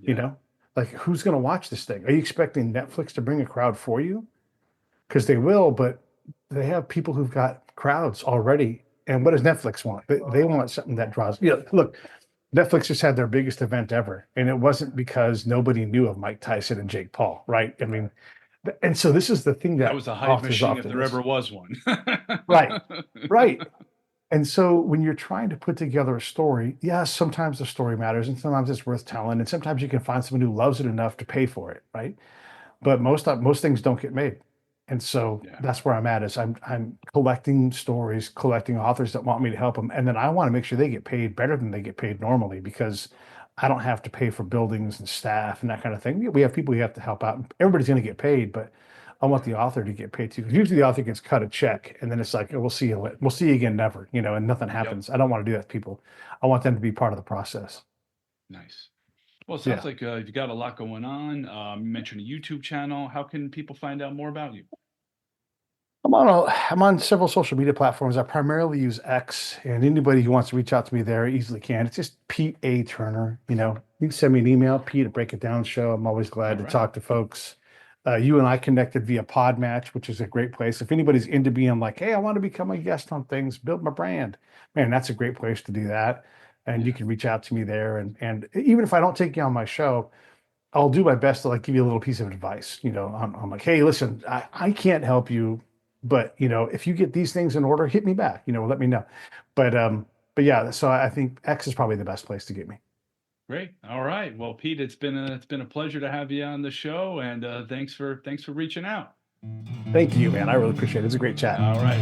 you Yeah. know? Like, who's going to watch this thing? Are you expecting Netflix to bring a crowd for you? Because they will, but they have people who've got crowds already. And what does Netflix want? They want something that draws. Yeah, look, Netflix just had their biggest event ever, and it wasn't because nobody knew of Mike Tyson and Jake Paul, right? I mean, and so this is the thing That that was a hype authors machine if often there miss. ever was one. Right, right. And so when you're trying to put together a story, yes, sometimes the story matters, and sometimes it's worth telling, and sometimes you can find someone who loves it enough to pay for it, right? But most things don't get made. And so Yeah. that's where I'm at is I'm collecting stories, collecting authors that want me to help them. And then I want to make sure they get paid better than they get paid normally because I don't have to pay for buildings and staff and that kind of thing. We have people we have to help out. Everybody's going to get paid, but I want the author to get paid too. 'Cause usually the author gets cut a check and then it's like, oh, we'll see you. We'll see you again, never, and nothing Yep. happens. I don't want to do that to people. I want them to be part of the process. Nice. Well, it Yeah. sounds like you've got a lot going on. You mentioned a YouTube channel. How can people find out more about you? I'm on several social media platforms. I primarily use X, and anybody who wants to reach out to me there easily can. It's just Pete A. Turner. You can send me an email, Pete at Break It Down Show. I'm always glad All to right. talk to folks. You and I connected via Podmatch, which is a great place. If anybody's into being like, hey, I want to become a guest on things, build my brand, man, that's a great place to do that. And you Yeah. can reach out to me there. And even if I don't take you on my show, I'll do my best to like give you a little piece of advice. I'm like, hey, listen, I can't help you, but if you get these things in order, hit me back. Let me know. But yeah, so I think X is probably the best place to get me. Great. All right. Well, Pete, it's been a pleasure to have you on the show, and thanks for reaching out. Thank you, man. I really appreciate it. It's a great chat. All right.